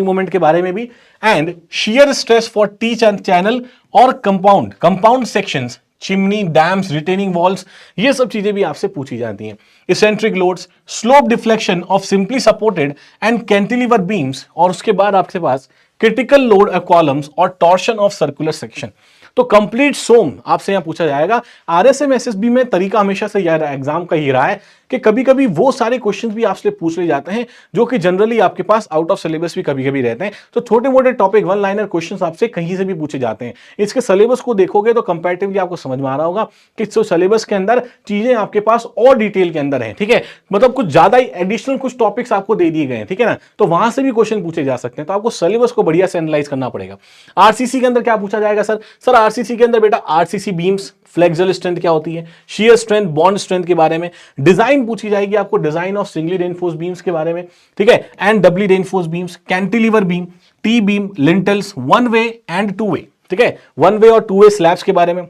moment के बारे में भी, and shear stress for T channel और compound sections, chimney, dams, retaining walls, ये सब चीजें भी आपसे पूछी जाती हैं। Eccentric loads, slope deflection of simply supported and cantilever beams, और उसके बाद आपके पास क्रिटिकल लोड कॉलम्स और टॉर्शन ऑफ सर्कुलर सेक्शन। तो कंप्लीट सोम आपसे यहां पूछा जाएगा। आरएसएम एसएसबी में तरीका हमेशा से एग्जाम का ही रहा है कि कभी कभी वो सारे क्वेश्चंस भी आपसे पूछ ले जाते हैं जो कि जनरली आपके पास आउट ऑफ सिलेबस भी कभी कभी रहते हैं। तो छोटे मोटे टॉपिक, वन लाइनर क्वेश्चंस आपसे कहीं से भी पूछे जाते हैं। इसके सिलेबस को देखोगे तो कंपैरेटिवली आपको समझ में आ रहा होगा कि सिलेबस के अंदर चीजें आपके पास और डिटेल के अंदर है, ठीक है। मतलब कुछ ज्यादा ही एडिशनल कुछ टॉपिक्स आपको दे दिए गए हैं, ठीक है ना। तो वहां से भी क्वेश्चन पूछे जा सकते हैं। तो आपको सिलेबस को बढ़िया से एनालाइज करना पड़ेगा। आरसीसी के अंदर क्या पूछा जाएगा सर आरसीसी के अंदर बेटा आरसीसी बीम्स, फ्लेक्सुरल स्ट्रेंथ क्या होती है, शियर स्ट्रेंथ, बॉन्ड स्ट्रेंथ के बारे में, डिजाइन पूछी जाएगी आपको, design of singly reinforce beams के बारे में, ठीक है, and doubly reinforce beams, cantilever beam, T beam, lintels, one way and two way, ठीक है, वन वे और टू वे स्लैब्स के बारे में,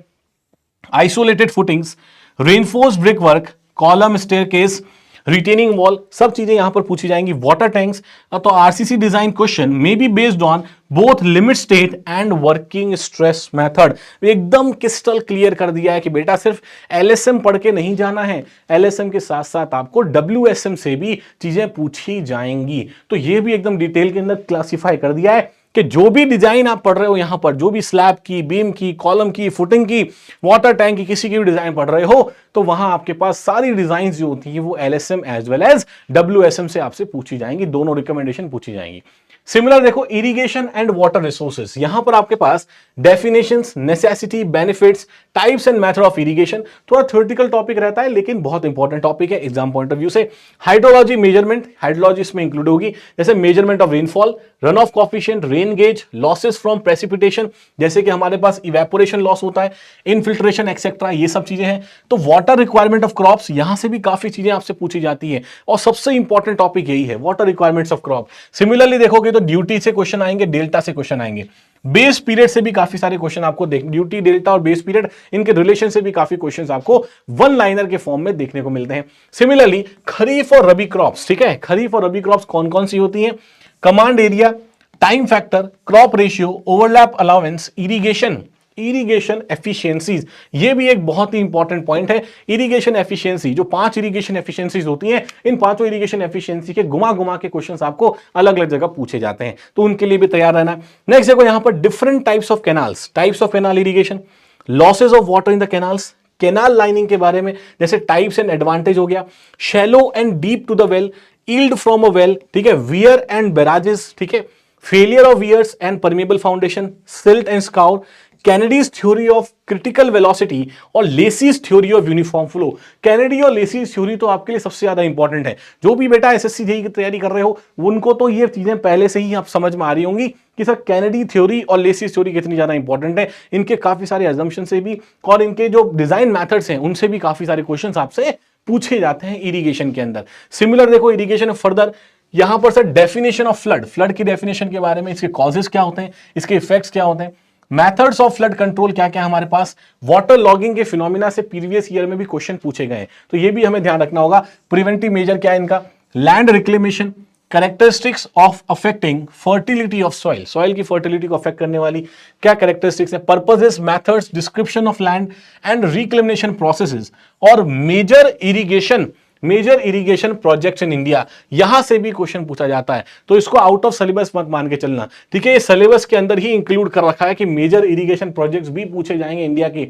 isolated footings, reinforce brick work, column, staircase, retaining wall, सब चीजें यहां पर पूछी जाएंगी। वाटर टैंक्स, तो RCC design question may be based on both limit state and working stress method. एकदम क्रिस्टल क्लियर कर दिया है कि बेटा सिर्फ एलएसएम पढ़ के नहीं जाना है, एलएसएम के साथ साथ आपको डब्ल्यूएसएम से भी चीजें पूछी जाएंगी। तो ये भी एकदम डिटेल के अंदर क्लासिफाई कर दिया है कि जो भी डिजाइन आप पढ़ रहे हो यहां पर, जो भी स्लैब की, बीम की, कॉलम की, फुटिंग की, वाटर टैंक की, किसी की भी डिजाइन पढ़ रहे हो, तो वहां आपके पास सारी डिजाइन जो होती है वो एलएसएम एज वेल एज डब्ल्यूएसएम से आपसे पूछी जाएंगी, दोनों रिकमेंडेशन पूछी जाएंगी। सिमिलर देखो इरिगेशन एंड वाटर रिसोर्सेज, यहां पर आपके पास definitions, necessity, benefits, types and method of irrigation, थोड़ा थ्योरेटिकल टॉपिक रहता है लेकिन बहुत इंपॉर्टेंट टॉपिक है एग्जाम पॉइंट ऑफ व्यू से। हाइड्रोलॉजी, मेजरमेंट, हाइड्रोलॉजी इसमें इंक्लूड होगी, जैसे measurement of rainfall, run off coefficient, rain gauge, losses from precipitation, जैसे कि हमारे पास इवेपोरेशन लॉस होता है, इनफिल्ट्रेशन एक्सेट्रा, ये सब चीजें हैं। तो वाटर रिक्वायरमेंट ऑफ क्रॉप्स, यहां से भी काफी चीजें आपसे पूछी जाती है और सबसे इंपॉर्टेंट टॉपिक यही है, water requirements of crop. Similarly देखोगे तो ड्यूटी से क्वेश्चन आएंगे, डेल्टा से क्वेश्चन आएंगे, बेस पीरियड से भी काफी सारे क्वेश्चन आपको ड्यूटी, डेल्टा और बेस पीरियड, इनके रिलेशन से भी काफी क्वेश्चंस आपको वन लाइनर के फॉर्म में देखने को मिलते हैं। सिमिलरली खरीफ और रबी क्रॉप्स, ठीक है, खरीफ और रबी क्रॉप्स कौन कौन सी होती हैं, command area, time factor, crop ratio, overlap allowance, irrigation efficiencies, ये भी एक बहुत ही इंपॉर्टेंट पॉइंट है। इरिगेशन एफिशिएंसी, जो 5 इरिगेशन एफिशिएंसीज होती हैं, इन 5 इरिगेशन एफिशिएंसी के घुमा घुमा के क्वेश्चंस आपको अलग अलग जगह पूछे जाते हैं, तो उनके लिए भी तैयार रहना। नेक्स्ट देखो यहां पर different types of canals, types of canal irrigation, losses of water in the canals, canal lining के बारे में, जैसे टाइप्स एंड एडवांटेज हो गया, shallow and deep to the well, yield from a well, ठीक है, वियर एंड बैराजेस, ठीक है, failure of weirs and permeable foundation, silt and scour, Kennedy's theory of critical velocity और Lacey's theory of uniform flow. Kennedy और Lacey's theory तो आपके लिए सबसे ज्यादा इंपॉर्टेंट है। जो भी बेटा एसएससी जेईई की तैयारी कर रहे हो उनको तो ये चीजें पहले से ही आप समझ में आ रही होंगी कि सर कैनेडी थ्योरी और लेसीज थ्योरी कितनी ज्यादा इंपॉर्टेंट है। इनके काफी सारे अजम्पशन से भी और इनके जो डिजाइन मैथड्स हैं उनसे भी काफी सारे क्वेश्चन आपसे पूछे जाते हैं इरिगेशन के अंदर। सिमिलर देखो इरिगेशन फर्दर, यहां पर sir definition of flood, flood की डेफिनेशन के बारे में, इसके कॉजेस क्या होते हैं, इसके इफेक्ट्स क्या होते हैं, मेथड्स ऑफ फ्लड कंट्रोल क्या क्या हमारे पास, वाटर लॉगिंग के फिनोमिना से प्रीवियस ईयर में भी क्वेश्चन पूछे गए हैं, तो ये भी हमें ध्यान रखना होगा। प्रिवेंटिव मेजर क्या है इनका, land reclamation, characteristics of affecting fertility of soil, soil की फर्टिलिटी को अफेक्ट करने वाली क्या कैरेक्टरिस्टिक्स है, purposes, methods, description of land and reclamation processes, और major irrigation projects in India, यहां से भी क्वेश्चन पूछा जाता है। तो इसको आउट ऑफ सिलेबस मत मान के चलना, ठीक है, ये सिलेबस के अंदर ही इंक्लूड कर रखा है कि मेजर इरिगेशन प्रोजेक्ट्स भी पूछे जाएंगे इंडिया की,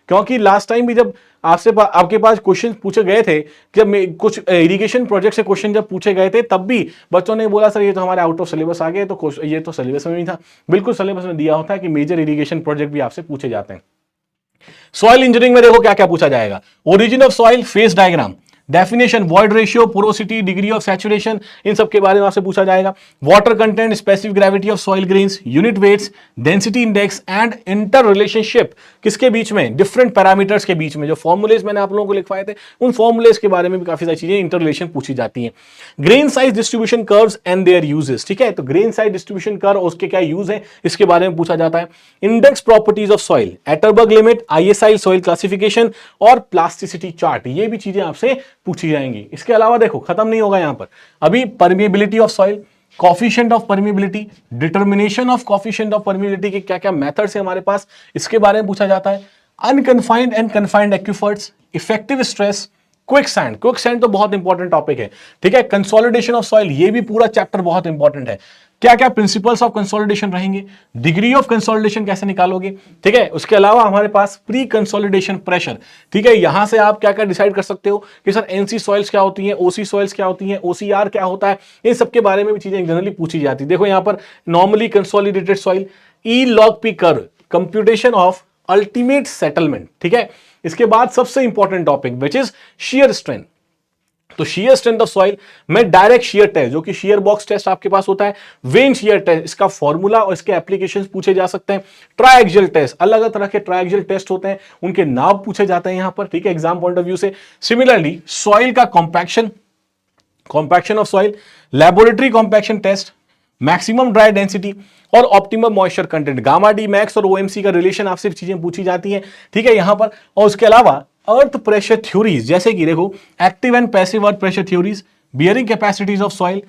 क्योंकि लास्ट टाइम भी जब आपके पास क्वेश्चन पूछे गए थे, जब कुछ इरिगेशन प्रोजेक्ट से क्वेश्चन जब पूछे गए थे, तब भी बच्चों ने बोला सर ये तो हमारे आउट ऑफ सिलेबस आ गए, तो ये तो सिलेबस में नहीं था। बिल्कुल सिलेबस में दिया होता है कि मेजर इरिगेशन प्रोजेक्ट भी आपसे पूछे जाते हैं। सॉइल इंजीनियरिंग में देखो क्या क्या पूछा जाएगा, origin of soil, phase diagram, definition, void ratio, porosity, degree of saturation, इन सब के बारे में आपसे पूछा जाएगा। Water content, specific gravity of soil grains, unit weights, density index and inter relationship किसके बीच में, डिफरेंट पैरामीटर्स के बीच में। जो फॉर्मूलेज मैंने आप लोगों को लिखवाए थे, उन फॉर्मूलेज के बारे में भी काफी सारी चीजें इंटर रिलेशन पूछी जाती हैं। Grain size distribution curves and there uses, ठीक है, तो ग्रेन साइज डिस्ट्रीब्यूशन कर्व उसके क्या यूज है, इसके बारे में पूछा जाता है। Index properties of soil, Atterberg limit, ISI soil classification और प्लास्टिसिटी चार्ट, ये भी चीजें आपसे पूछी जाएंगी। इसके अलावा देखो खत्म नहीं होगा यहां पर, अभी permeability of soil, coefficient of permeability, determination of coefficient of permeability के क्या क्या मेथड्स है हमारे पास, इसके बारे में पूछा जाता है। Unconfined and confined aquifers, effective stress, quick sand तो बहुत इंपॉर्टेंट टॉपिक है, ठीक है। कंसोलिडेशन ऑफ सॉइल, ये भी पूरा चैप्टर बहुत इंपॉर्टेंट है। क्या क्या प्रिंसिपल्स ऑफ कंसोलिडेशन रहेंगे, डिग्री ऑफ कंसोलिडेशन कैसे निकालोगे, ठीक है। उसके अलावा हमारे पास प्री कंसोलिडेशन प्रेशर, ठीक है, यहां से आप क्या क्या डिसाइड कर सकते हो कि सर NC सॉइल्स क्या होती हैं, OC सॉइल्स क्या होती हैं, OCR क्या होता है, इन सबके बारे में भी चीजें जनरली पूछी जाती है। देखो यहां पर normally consolidated soil, E-log-P curve, computation of ultimate settlement, ठीक है। इसके बाद सबसे important topic which is shear strength, तो शियर स्ट्रेंथ ऑफ सॉइल में डायरेक्ट शियर टेस्ट, जो कि शियर बॉक्स टेस्ट आपके पास होता है, वेन शियर टेस्ट, इसका फॉर्मूला और इसके एप्लीकेशंस पूछे जा सकते हैं। ट्राइएक्सियल टेस्ट, अलग अलग तरह के ट्राइएक्सियल टेस्ट होते हैं, उनके नाम पूछे जाते हैं यहां पर, ठीक है, एग्जाम पॉइंट ऑफ व्यू से। सिमिलरली सॉइल का compaction of soil, laboratory compaction test, maximum dry density और optimum moisture content, gamma D max और OMC का रिलेशन आपसे चीजें पूछी जाती हैं, ठीक है, यहां पर। और उसके अलावा अर्थ प्रेशर थ्योरीज, जैसे कि देखो active and passive earth pressure theories, bearing capacities of soil,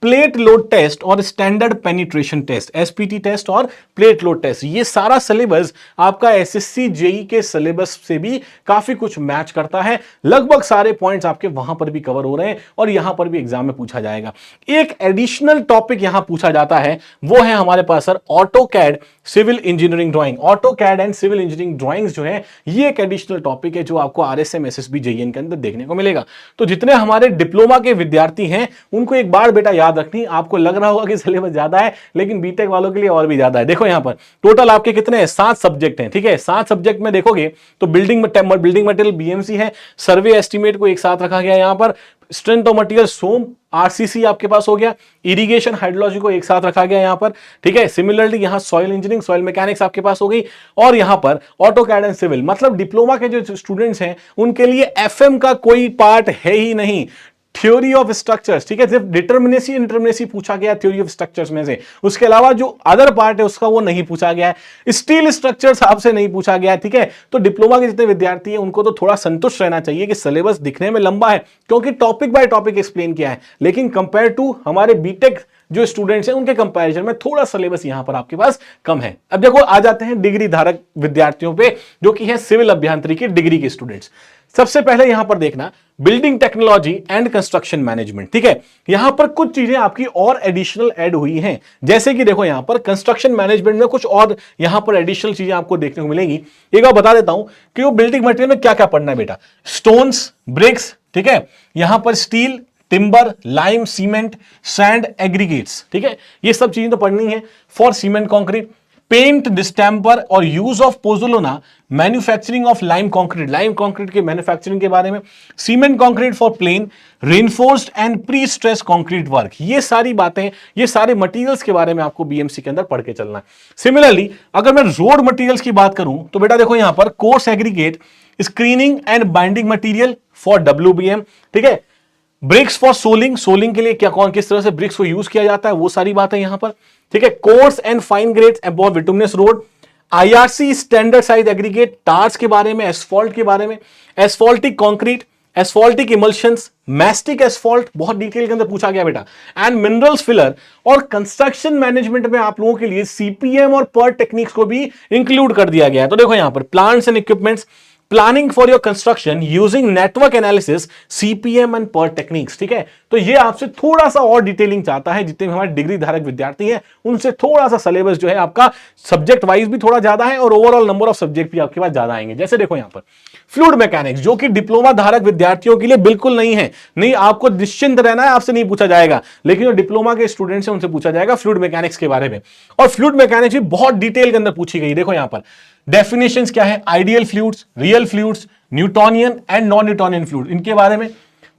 plate load test और standard penetration test, SPT test और प्लेट लोड टेस्ट, ये सारा सिलेबस आपका SSC JEE के सिलेबस से भी काफी कुछ मैच करता है। लगभग सारे पॉइंट्स आपके वहां पर भी कवर हो रहे हैं और यहां पर भी एग्जाम में पूछा जाएगा। एक एडिशनल टॉपिक यहां पूछा जाता है, वो है हमारे पास sir AutoCAD civil engineering drawing. AutoCAD and civil engineering drawings जो है, ये एक एडिशनल टॉपिक है जो आपको RSM SSB JEE के अंदर देखने को मिलेगा। तो जितने हमारे डिप्लोमा के विद्यार्थी हैं, उनको एक बार बेटा याद रखनी, आपको लग रहा होगा कि सिलेबस ज्यादा है, लेकिन बीटेक वालों के लिए और भी ज्यादा है। देखो यहां पर टोटल आपके कितने हैं, 7 सब्जेक्ट हैं, ठीक है। 7 सब्जेक्ट में देखोगे तो बिल्डिंग मटेरियल BMC है, सर्वे एस्टीमेट को एक साथ रखा गया यहां पर, strength of material some RCC आपके पास हो गया, इरिगेशन हाइड्रोलॉजी को एक साथ रखा गया यहां पर, ठीक है। सिमिलरली यहां सॉइल इंजीनियरिंग, सॉइल मैकेनिक्स आपके पास हो गई, और यहां पर ऑटोकैड एंड सिविल, मतलब डिप्लोमा के जो स्टूडेंट्स हैं उनके लिए FM का कोई पार्ट है ही नहीं। थ्योरी ऑफ स्ट्रक्चर्स, ठीक है, सिर्फ डिटर्मिनेसी पूछा गया थ्योरी ऑफ स्ट्रक्चर्स में से, उसके अलावा जो अदर पार्ट है उसका वो नहीं पूछा गया है। स्टील स्ट्रक्चर्स आपसे नहीं पूछा गया है, ठीक है। तो डिप्लोमा के जितने विद्यार्थी हैं उनको तो थोड़ा संतुष्ट रहना चाहिए कि सिलेबस दिखने में लंबा है, क्योंकि टॉपिक बाय टॉपिक एक्सप्लेन किया है, लेकिन कंपेयर टू हमारे बीटेक जो स्टूडेंट्स हैं उनके कंपैरिजन में थोड़ा सिलेबस यहां पर आपके पास कम है। अब देखो आ जाते हैं डिग्री धारक विद्यार्थियों पे, जो कि है सिविल अभियांत्रिकी डिग्री के स्टूडेंट्स। सबसे पहले यहां पर देखना building technology and construction management, ठीक है। यहां पर कुछ चीजें आपकी और एडिशनल ऐड हुई हैं, जैसे कि देखो यहां पर कंस्ट्रक्शन मैनेजमेंट में कुछ और यहां पर एडिशनल चीजें आपको देखने को मिलेंगी। एक बार बता देता हूं कि वो बिल्डिंग मटेरियल में क्या क्या पढ़ना है बेटा, स्टोन्स, ब्रिक्स, ठीक है, यहां पर steel, timber, lime, cement, sand, aggregates, ठीक है, ये सब चीजें तो पढ़नी है for cement concrete, paint, distemper और use of pozzolana, manufacturing of lime concrete के मैन्युफैक्चरिंग के बारे में, cement concrete for plain, reinforced and pre stress concrete work, ये सारी बातें, ये सारे मटेरियल्स के बारे में आपको BMC के अंदर पढ़ के चलना है। सिमिलरली अगर मैं रोड मटेरियल्स की बात करूं तो बेटा देखो यहां पर coarse aggregate, screening and binding material for WBM, ठीक है, ब्रिक्स फॉर सोलिंग के लिए क्या किस तरह से ब्रिक्स को यूज किया जाता है, वो सारी बातें यहां पर, ठीक है। Coarse and fine grades above bituminous road, IRC standard size aggregate, tars के बारे में, एसफॉल्ट के बारे में, asphaltic concrete, asphaltic emulsions, mastic asphalt बहुत डिटेल के अंदर पूछा गया बेटा, एंड मिनरल्स फिलर। और कंस्ट्रक्शन मैनेजमेंट में आप लोगों के लिए सीपीएम और पर्ट टेक्निक्स को भी इंक्लूड कर दिया गया है। तो देखो यहां पर plants and equipments, planning for your construction using network analysis, CPM and PERT techniques. ठीक है, तो ये आपसे थोड़ा सा और डिटेलिंग चाहता है। जितने भी हमारे डिग्री धारक विद्यार्थी हैं उनसे थोड़ा सा सिलेबस जो है आपका सब्जेक्ट वाइज भी थोड़ा ज्यादा है और ओवरऑल नंबर ऑफ सब्जेक्ट भी आपके पास ज्यादा आएंगे। जैसे देखो यहां पर फ्लूइड मैकेनिक्स, जो कि डिप्लोमा धारक विद्यार्थियों के लिए बिल्कुल नहीं है, नहीं आपको निश्चिंत रहना है, आपसे नहीं पूछा जाएगा, लेकिन जो डिप्लोमा के स्टूडेंट्स हैं उनसे पूछा जाएगा फ्लूइड मैकेनिक्स के बारे में। और फ्लूइड मैकेनिक्स भी बहुत डिटेल के अंदर पूछी गई। देखो यहां पर डेफिनेशंस क्या है, ideal fluids, real fluids, Newtonian and non Newtonian fluid, इनके बारे में।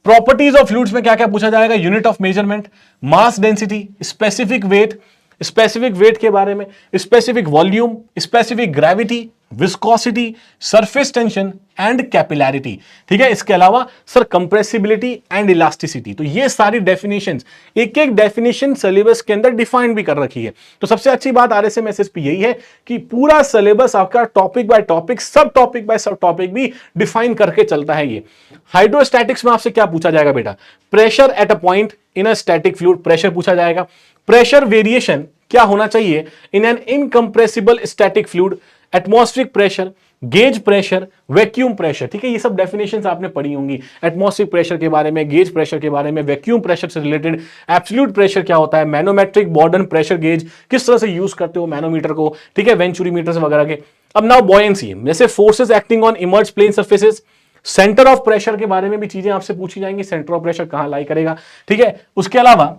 प्रॉपर्टीज ऑफ फ्लूइड्स में क्या क्या पूछा जाएगा, unit of measurement, mass density, specific weight के बारे में, specific volume, specific gravity, viscosity, surface tension and capillarity. ठीक है, इसके अलावा सर कंप्रेसिबिलिटी एंड इलास्टिसिटी। तो ये सारी डेफिनेशंस, एक एक डेफिनेशन सिलेबस के अंदर डिफाइन भी कर रखी है। तो सबसे अच्छी बात आरएसएम एसएसपी यही है कि पूरा सिलेबस आपका टॉपिक बाय टॉपिक, सब टॉपिक बाय सब टॉपिक भी डिफाइन करके चलता है। ये हाइड्रोस्टैटिक्स में आपसे क्या पूछा जाएगा बेटा, pressure at a point in a static fluid, pressure पूछा जाएगा। प्रेशर वेरिएशन क्या होना चाहिए in an incompressible static fluid, atmospheric pressure, gauge pressure, vacuum pressure. ठीक है, ये सब डेफिनेशंस आपने पढ़ी होंगी, एटमॉस्फेरिक प्रेशर के बारे में, गेज प्रेशर के बारे में, वैक्यूम प्रेशर से रिलेटेड, एब्सोल्यूट प्रेशर क्या होता है, मैनोमेट्रिक बॉर्डन प्रेशर गेज किस तरह से यूज करते हो मैनोमीटर को, ठीक है, वेंचुरीमीटर वगैरह के। अब नाउ बॉयंसी, जैसे forces acting on immerse plane surfaces, centre of pressure के बारे में भी चीजें आपसे पूछी जाएंगी, सेंटर ऑफ प्रेशर कहां लाई करेगा। ठीक है, उसके अलावा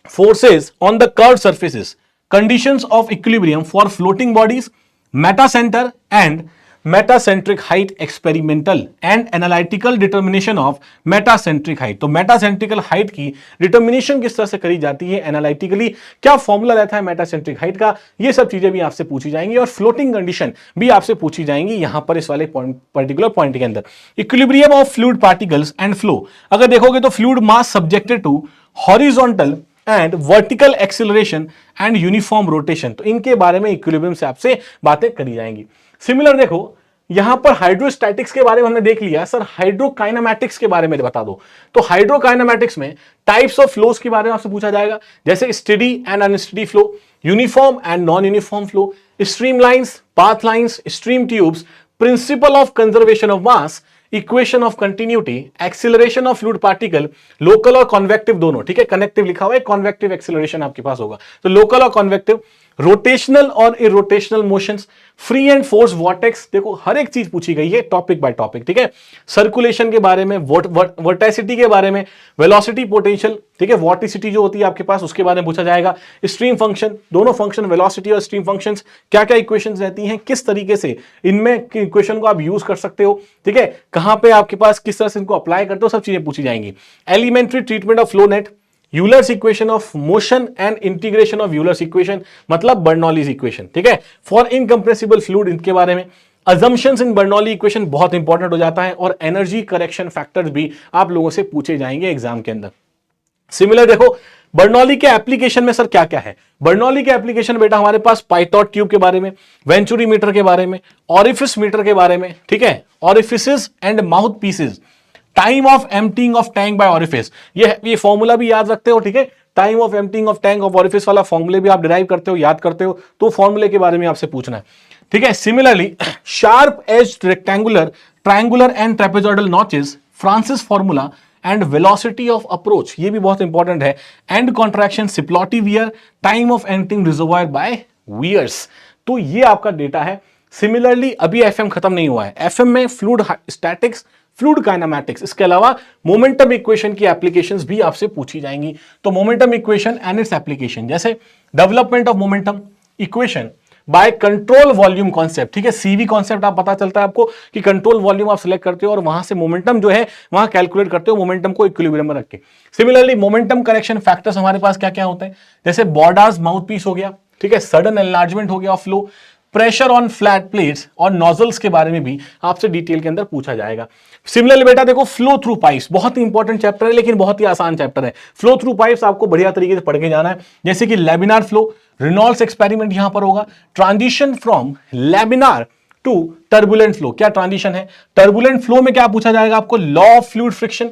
forces on the curved surfaces, conditions of equilibrium for floating bodies, Meta centre and metacentric height, experimental and analytical determination of metacentric height. तो मेटासेंट्रिकल हाइट की डिटर्मिनेशन किस तरह से करी जाती है एनालिटिकली, क्या फॉर्मूला रहता है मेटासेंट्रिक हाइट का, ये सब चीजें भी आपसे पूछी जाएंगी। और फ्लोटिंग कंडीशन भी आपसे पूछी जाएंगी यहां पर इस वाले पर्टिकुलर पॉइंट के अंदर। Equilibrium of fluid particles and flow, अगर देखोगे तो fluid mass subjected to horizontal and vertical acceleration and uniform rotation, तो इनके बारे में इक्विलिब्रियम से आपसे बातें करी जाएंगी। सिमिलर देखो यहां पर हाइड्रोस्टैटिक्स के बारे में हमने देख लिया, सर हाइड्रोकाइनेमैटिक्स के बारे में बता दो। तो हाइड्रोकाइनेमैटिक्स में टाइप्स ऑफ फ्लोस के बारे में आपसे पूछा जाएगा, जैसे steady and unsteady flow, uniform and non uniform flow, stream lines, path lines, stream tubes, principle of conservation of mass, equation of continuity, acceleration of fluid particle, local और convective दोनों। ठीक है, कनेक्टिव लिखा हुआ है, कॉन्वेक्टिव एक्सिलरेशन आपके पास होगा, तो लोकल और कॉन्वेक्टिव, रोटेशनल और irrotational motions, free and force vortex, देखो हर एक चीज पूछी गई है टॉपिक बाय टॉपिक। ठीक है, सर्कुलेशन के बारे में, वर्टेसिटी के बारे में, वेलोसिटी पोटेंशियल, ठीक है, वॉर्टिसिटी जो होती है आपके पास उसके बारे में पूछा जाएगा, स्ट्रीम फंक्शन, दोनों फंक्शन वेलोसिटी और स्ट्रीम फंक्शंस क्या क्या इक्वेशंस रहती हैं, किस तरीके से इनमें इक्वेशन को आप यूज कर सकते हो, ठीक है, कहां पे आपके पास किस तरह से इनको अप्लाई करते हो, सब चीजें पूछी जाएंगी। Elementary treatment of flow net, Euler's equation of motion and integration of Euler's equation, मतलब बर्नौलीज इक्वेशन। ठीक है, फॉर इनकंप्रेसिबल फ्लूइड, इनके बारे में। अजम्पशंस इन बर्नौली इक्वेशन बहुत इंपॉर्टेंट हो जाता है, और एनर्जी करेक्शन फैक्टर्स भी आप लोगों से पूछे जाएंगे एग्जाम के अंदर। सिमिलर देखो बर्नौली के एप्लीकेशन में सर क्या क्या है, बर्नौली के एप्लीकेशन बेटा हमारे पास पाइथॉट ट्यूब के बारे में, वेंचुरी मीटर के बारे में, ऑरिफिस मीटर के बारे में। ठीक है, orifices and mouth pieces, time of emptying of tank by orifice, ये फॉर्मूला भी याद रखते हो। ठीक है, time of emptying of tank of orifice वाला फॉर्मूले भी आप डिराइव करते हो, याद करते हो, तो फॉर्मूले के बारे में आपसे पूछना है। ठीक है, similarly sharp edge rectangular, triangular and trapezoidal notches, Francis formula and velocity of approach, ये भी बहुत इंपॉर्टेंट है। End contraction, Cipolletti weir, time of emptying reservoir by weirs, तो ये आपका डेटा है। सिमिलरली अभी एफएम खत्म नहीं हुआ है, एफएम में फ्लूइड स्टैटिक्स, फ्लूइड काइनेमैटिक्स, इसके अलावा मोमेंटम इक्वेशन की एप्लीकेशंस भी आपसे पूछी जाएंगी। तो momentum equation and its application, जैसे development of momentum equation by control volume concept. ठीक है, सीवी कॉन्सेप्ट आप पता चलता है आपको कि कंट्रोल वॉल्यूम आप सिलेक्ट करते हो और वहां से मोमेंटम जो है वहां कैलकुलेट करते हो, मोमेंटम को इक्विलिब्रियम में रख के। सिमिलरली मोमेंटम करेक्शन फैक्टर्स हमारे पास क्या क्या होते हैं, जैसे बॉर्डार्स माउथ पीस हो गया, ठीक है, सडन एनलार्जमेंट हो गया of flow, pressure on flat plates और नोजल्स के बारे में भी आपसे डिटेल के अंदर पूछा जाएगा। सिमिलरली बेटा देखो फ्लो थ्रू पाइप्स, बहुत ही इंपॉर्टेंट चैप्टर है लेकिन बहुत ही आसान चैप्टर है। फ्लो थ्रू पाइप्स आपको बढ़िया तरीके से पढ़ के जाना है, जैसे कि लैमिनार फ्लो, रेनॉल्ड्स एक्सपेरिमेंट यहां पर होगा। Transition from laminar to turbulent flow, क्या ट्रांजिशन है? टर्बुलेंट फ्लो में क्या पूछा जाएगा आपको? Law of fluid friction,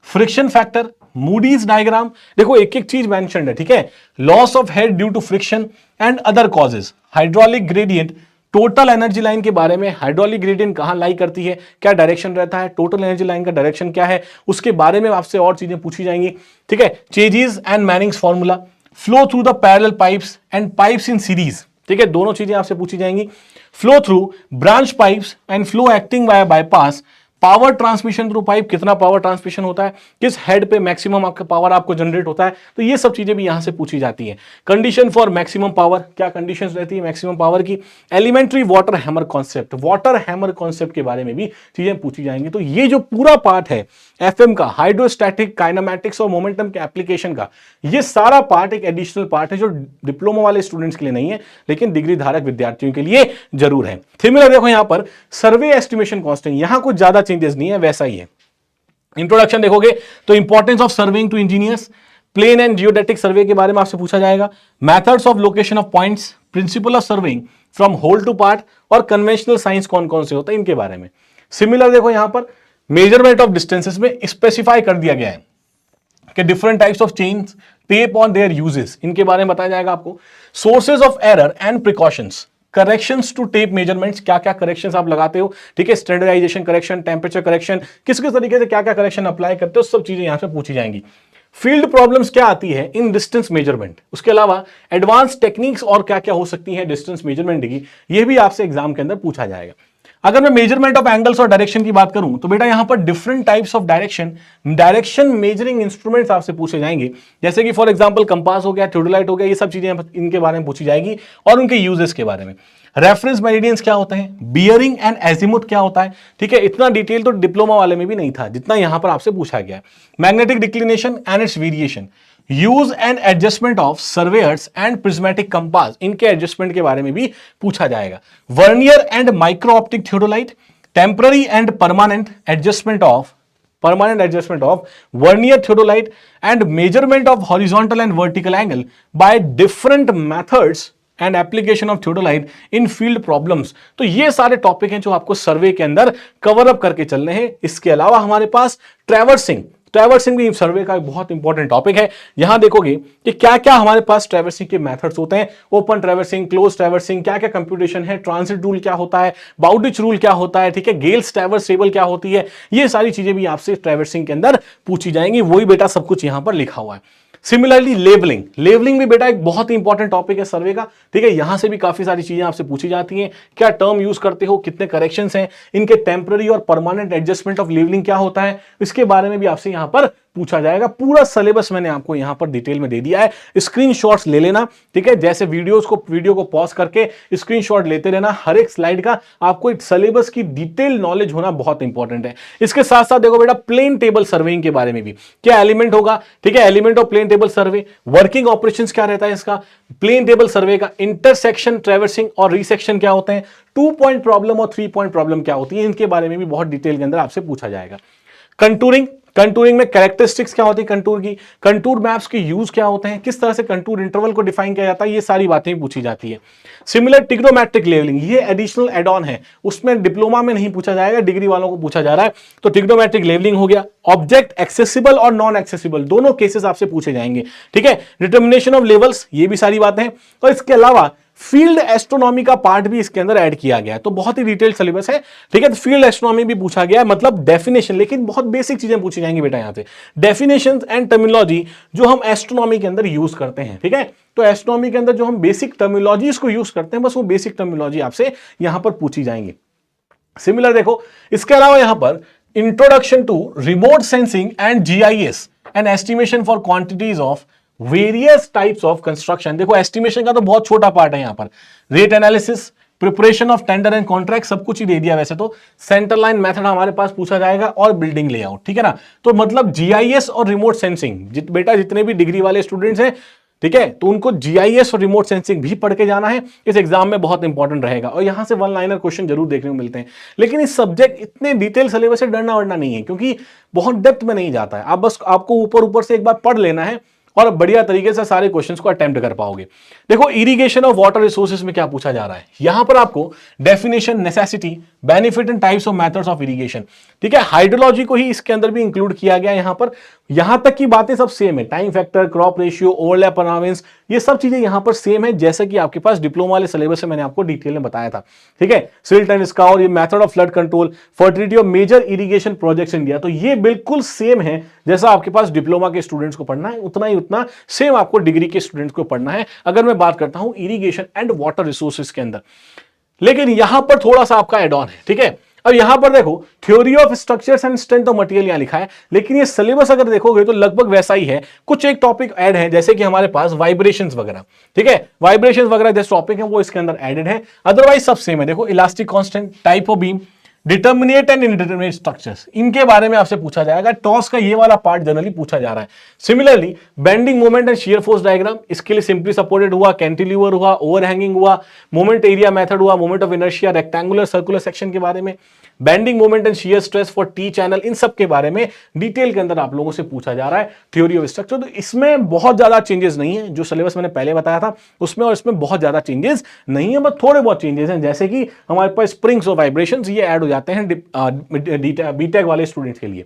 friction factor, Moody's diagram. देखो एक एक चीज मेंशन्ड है, ठीक है। Loss of head due to friction and other causes, hydraulic gradient, total energy line के बारे में, हाइड्रोलिक ग्रेडियंट कहां लाई करती है, क्या डायरेक्शन रहता है, टोटल एनर्जी लाइन का डायरेक्शन क्या है, उसके बारे में आपसे और चीजें पूछी जाएंगी, ठीक है। Chassis and Manning's formula, flow through the parallel pipes and pipes in series, ठीक है, दोनों चीजें आपसे पूछी जाएंगी। Flow through branch pipes and flow acting by bypass, power transmission through pipe, कितना पावर ट्रांसमिशन होता है, किस हेड पे मैक्सिमम आपका पावर आपको जनरेट होता है, तो ये सब चीजें भी यहां से पूछी जाती है। कंडीशन फॉर मैक्सिमम पावर, क्या कंडीशंस रहती है मैक्सिमम पावर की। Elementary water hammer concept, water hammer concept के बारे में भी चीजें पूछी जाएंगी। तो ये जो पूरा पार्ट है एफएम का, हाइड्रोस्टैटिक, काइनेमैटिक्स और मोमेंटम के एप्लीकेशन का, ये सारा पार्ट एक एडिशनल पार्ट है जो डिप्लोमा वाले स्टूडेंट्स के लिए नहीं है, लेकिन डिग्री धारक विद्यार्थियों के लिए जरूर है। सिमिलर देखो यहां पर सर्वे एस्टिमेशन कॉस्टिंग, यहां कुछ ज्यादा चेंजेस नहीं है, वैसा ही है। इंट्रोडक्शन देखोगे तो importance of surveying to engineers, plane and geodetic survey के बारे में आपसे पूछा जाएगा। Methods of location of points, principle of surveying from whole to part, और कन्वेंशनल साइंस कौन कौन से होते हैं इनके बारे में। सिमिलर देखो यहां पर मेजरमेंट ऑफ डिस्टेंसेस में स्पेसिफाई कर दिया गया है कि different types of chains, tape on their uses, इनके बारे में बताया जाएगा आपको। Sources of error and precautions, corrections to tape measurements, क्या क्या करेक्शंस आप लगाते हो, ठीक है, स्टैंडर्डाइजेशन करेक्शन, टेम्परेचर करेक्शन, किस किस तरीके से क्या क्या करेक्शन अप्लाई करते हो, सब चीजें यहां से पूछी जाएंगी। फील्ड प्रॉब्लम्स क्या आती है इन डिस्टेंस मेजरमेंट, उसके अलावा एडवांस टेक्निक्स और क्या क्या हो सकती है डिस्टेंस मेजरमेंट की, ये भी आपसे एग्जाम के अंदर पूछा जाएगा। अगर मैं मेजरमेंट ऑफ एंगल्स और डायरेक्शन की बात करूं तो बेटा यहां पर different types of direction measuring instruments आपसे पूछे जाएंगे, जैसे कि फॉर एग्जांपल कंपास हो गया, थियोडोलाइट हो गया, ये सब चीजें इनके बारे में पूछी जाएगी और उनके यूजेस के बारे में। रेफरेंस मेरिडियंस क्या होते हैं, बियरिंग एंड एजिमुथ क्या होता है, ठीक है, इतना डिटेल तो डिप्लोमा वाले में भी नहीं था जितना यहां पर आपसे पूछा गया है। Magnetic declination and it's variation, use and adjustment of surveyor's and prismatic compass, इनके एडजस्टमेंट के बारे में भी पूछा जाएगा। Vernier and micro optic theodolite, temporary and permanent adjustment of vernier theodolite and measurement of horizontal and vertical angle by different methods and application of theodolite in field problems. तो ये सारे टॉपिक हैं जो आपको सर्वे के अंदर कवर अप करके चलने हैं। इसके अलावा हमारे पास ट्रैवर्सिंग भी सर्वे का एक बहुत इंपॉर्टेंट टॉपिक है। यहां देखोगे कि क्या क्या हमारे पास ट्रैवर्सिंग के मेथड्स होते हैं, ओपन ट्रैवर्सिंग, क्लोज ट्रैवर्सिंग, क्या क्या कंप्यूटेशन है, ट्रांजिट रूल क्या होता है, बाउडिच रूल क्या होता है, ठीक है, गेल्स ट्रैवर्स टेबल क्या होती है, ये सारी चीजें भी आपसे ट्रैवर्सिंग के अंदर पूछी जाएंगी। वही बेटा सब कुछ यहां पर लिखा हुआ है। सिमिलरली लेवलिंग भी बेटा एक बहुत ही इंपॉर्टेंट टॉपिक है सर्वे का, ठीक है, यहां से भी काफी सारी चीजें आपसे पूछी जाती हैं। क्या टर्म यूज करते हो, कितने करेक्शंस हैं, इनके टेम्पररी और परमानेंट एडजस्टमेंट ऑफ लेवलिंग क्या होता है, इसके बारे में भी आपसे यहां पर पूछा जाएगा। पूरा सिलेबस मैंने आपको यहां पर डिटेल में दे दिया है, स्क्रीनशॉट्स ले लेना, ठीक है, जैसे वीडियो को पॉज करके स्क्रीनशॉट लेते रहना हर एक स्लाइड का। आपको सिलेबस की डिटेल नॉलेज होना बहुत इंपॉर्टेंट है। इसके साथ साथ देखो बेटा प्लेन टेबल सर्वेइंग के बारे में भी, क्या एलिमेंट होगा, ठीक है, element of plane table survey, working operations क्या रहता है इसका, प्लेन टेबल सर्वे का, इंटरसेक्शन ट्रैवर्सिंग और रिसेक्शन क्या होते हैं, 2 पॉइंट प्रॉब्लम और 3 पॉइंट प्रॉब्लम क्या होती है, इनके बारे में भी बहुत डिटेल के अंदर आपसे पूछा जाएगा। कंटूरिंग में कैरेक्टरिस्टिक्स क्या होती है कंटूर की, कंटूर मैप्स के यूज क्या होते हैं, किस तरह से कंटूर इंटरवल को डिफाइन किया जाता है, ये सारी बातें पूछी जाती है। सिमिलर ट्रिग्नोमेट्रिक लेवलिंग, ये एडिशनल एड ऑन है, उसमें डिप्लोमा में नहीं पूछा जाएगा, डिग्री वालों को पूछा जा रहा है। तो ट्रिग्नोमेट्रिक लेवलिंग हो गया। ऑब्जेक्ट एक्सेसिबल और नॉन एक्सेसिबल दोनों केसेस आपसे पूछे जाएंगे, ठीक है। डिटर्मिनेशन ऑफ लेवल्स, ये भी सारी बातें हैं। और इसके अलावा फील्ड एस्ट्रोनॉमी का पार्ट भी इसके अंदर ऐड किया गया है, तो बहुत ही डिटेल सिलेबस है, ठीक है। तो फील्ड एस्ट्रोनॉमी भी पूछा गया है, मतलब डेफिनेशन, लेकिन बहुत बेसिक चीजें पूछी जाएंगी बेटा यहां से, डेफिनेशन एंड टर्मिनोलॉजी जो हम एस्ट्रोनॉमी के अंदर यूज करते हैं, ठीक है। तो एस्ट्रोनॉमी के अंदर जो हम बेसिक टर्मिनोलॉजीज को यूज करते हैं, बस वो बेसिक टर्मिनोलॉजी आपसे यहां पर पूछी जाएंगी। सिमिलर देखो, इसके अलावा यहां पर introduction to remote sensing and GIS and estimation for quantities of various types of construction. देखो एस्टिमेशन का तो बहुत छोटा पार्ट है यहां पर, rate analysis, preparation of tender and contract, सब कुछ ही दे दिया वैसे तो। सेंटर लाइन मेथड हमारे पास पूछा जाएगा और बिल्डिंग लेआउट, ठीक है ना। तो मतलब जीआईएस और रिमोट सेंसिंग, बेटा जितने भी डिग्री वाले स्टूडेंट्स हैं, ठीक है, तो उनको जीआईएस और रिमोट सेंसिंग भी पढ़ के जाना है, इस एग्जाम में बहुत इंपॉर्टेंट रहेगा। और यहां से वन लाइनर क्वेश्चन जरूर देखने को मिलते हैं, लेकिन इस सब्जेक्ट इतने डिटेल सिलेबस से डरना वरना नहीं है, क्योंकि बहुत डेप्थ में नहीं जाता है। आप बस आपको ऊपर से एक बार पढ़ लेना है, और बढ़िया तरीके से सारे क्वेश्चंस को अटेम्प्ट कर पाओगे। देखो इरिगेशन ऑफ वाटर रिसोर्सेज में क्या पूछा जा रहा है, यहां पर आपको definition, necessity, benefit and types of methods of irrigation, ठीक है, हाइड्रोलॉजी को ही इसके अंदर भी इंक्लूड किया गया यहां पर। यहां तक की बातें सब सेम है, time factor, crop ratio, overlap allowance, ये सब चीजें यहां पर सेम है जैसे कि आपके पास डिप्लोमा वाले सिलेबस से मैंने आपको डिटेल में बताया था, ठीक है। सिल्ट एंड स्काउर, ये method of flood control, fertility of major irrigation projects India, तो ये बिल्कुल सेम है जैसा आपके पास डिप्लोमा के स्टूडेंट्स को पढ़ना है, उतना सेम आपको डिग्री के स्टूडेंट्स को पढ़ना है, अगर मैं बात करता हूं इरिगेशन एंड वाटर रिसोर्सेज के अंदर। लेकिन यहां पर थोड़ा सा आपका एड ऑन है, ठीक है। अब यहां पर देखो theory of structures and strength of material यहां लिखा है, लेकिन ये सिलेबस अगर देखोगे तो लगभग वैसा ही है, कुछ एक टॉपिक ऐड है जैसे कि हमारे पास वाइब्रेशंस वगैरह, ठीक है, वाइब्रेशंस वगैरह जैसे टॉपिक है वो इसके अंदर एडेड है, अदरवाइज सब सेम है। देखो elastic constant, type of beam, determinate and indeterminate structures, इनके बारे में आपसे पूछा जाएगा। टॉस का ये वाला पार्ट जनरली पूछा जा रहा है। Similarly bending moment and shear force diagram, इसके लिए सिंपली सपोर्टेड हुआ, कैंटिलीवर हुआ, ओवरहैंगिंग हुआ, मोमेंट एरिया मेथड हुआ, moment of inertia, rectangular circular section के बारे में, bending moment and shear stress for T channel, इन सब के बारे में डिटेल के अंदर आप लोगों से पूछा जा रहा है। थ्योरी ऑफ स्ट्रक्चर, तो इसमें बहुत ज्यादा चेंजेस नहीं है, जो सिलेबस मैंने पहले बताया था उसमें और इसमें बहुत ज्यादा चेंजेस नहीं है, बस थोड़े बहुत चेंजेस हैं, जैसे कि हमारे पास स्प्रिंग्स और वाइब्रेशंस ये ऐड हो जाते हैं बीटेक वाले स्टूडेंट्स के लिए।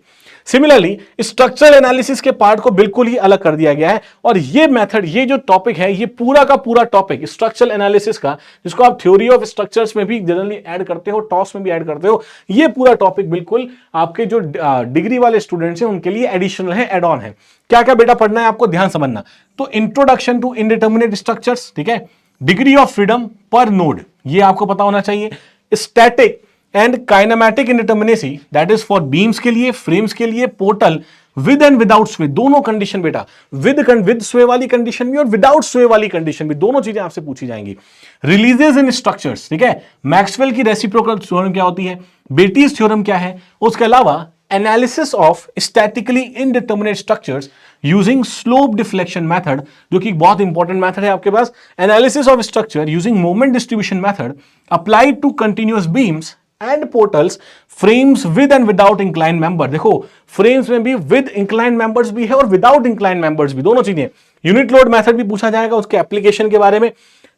सिमिलरली स्ट्रक्चरल एनालिसिस के पार्ट को बिल्कुल ही अलग कर दिया गया है, और ये मेथड, ये जो टॉपिक है, ये पूरा का पूरा टॉपिक स्ट्रक्चरल एनालिसिस का, जिसको आप थ्योरी ऑफ स्ट्रक्चर्स में भी जनरली ऐड करते हो, टॉस में भी ऐड करते हो, ये पूरा टॉपिक बिल्कुल आपके जो डिग्री वाले स्टूडेंट्स हैं उनके लिए एडिशनल है, एड ऑन है। क्या क्या बेटा पढ़ना है आपको, ध्यान समझना। तो इंट्रोडक्शन टू इनडिटर्मिनेट स्ट्रक्चर्स, ठीक है, डिग्री ऑफ फ्रीडम पर नोड, ये आपको पता होना चाहिए। Static and kinematic indeterminacy, that is for beams के लिए, फ्रेम्स के लिए, पोर्टल विद एंड विदाउट स्वे, दोनों कंडीशन बेटा, विद स्वे वाली कंडीशन भी और विदाउट स्वे वाली कंडीशन भी, दोनों चीजें आपसे पूछी जाएंगी। रिलीजेस इन स्ट्रक्चर्स, ठीक है, मैक्सवेल की रेसिप्रोकल थ्योरम क्या होती है, बेटीज थ्योरम क्या है, उसके अलावा analysis of statically indeterminate structures using slope deflection method, जो कि बहुत इंपॉर्टेंट मेथड है आपके पास। Analysis of structure using moment distribution method applied to continuous beams and portals, frames with and without incline member, देखो फ्रेम्स में भी with incline members भी है और विदाउट इंक्लाइन मेंबर्स भी, दोनों चीजें। यूनिट लोड मेथड भी पूछा जाएगा, उसके एप्लीकेशन के बारे में।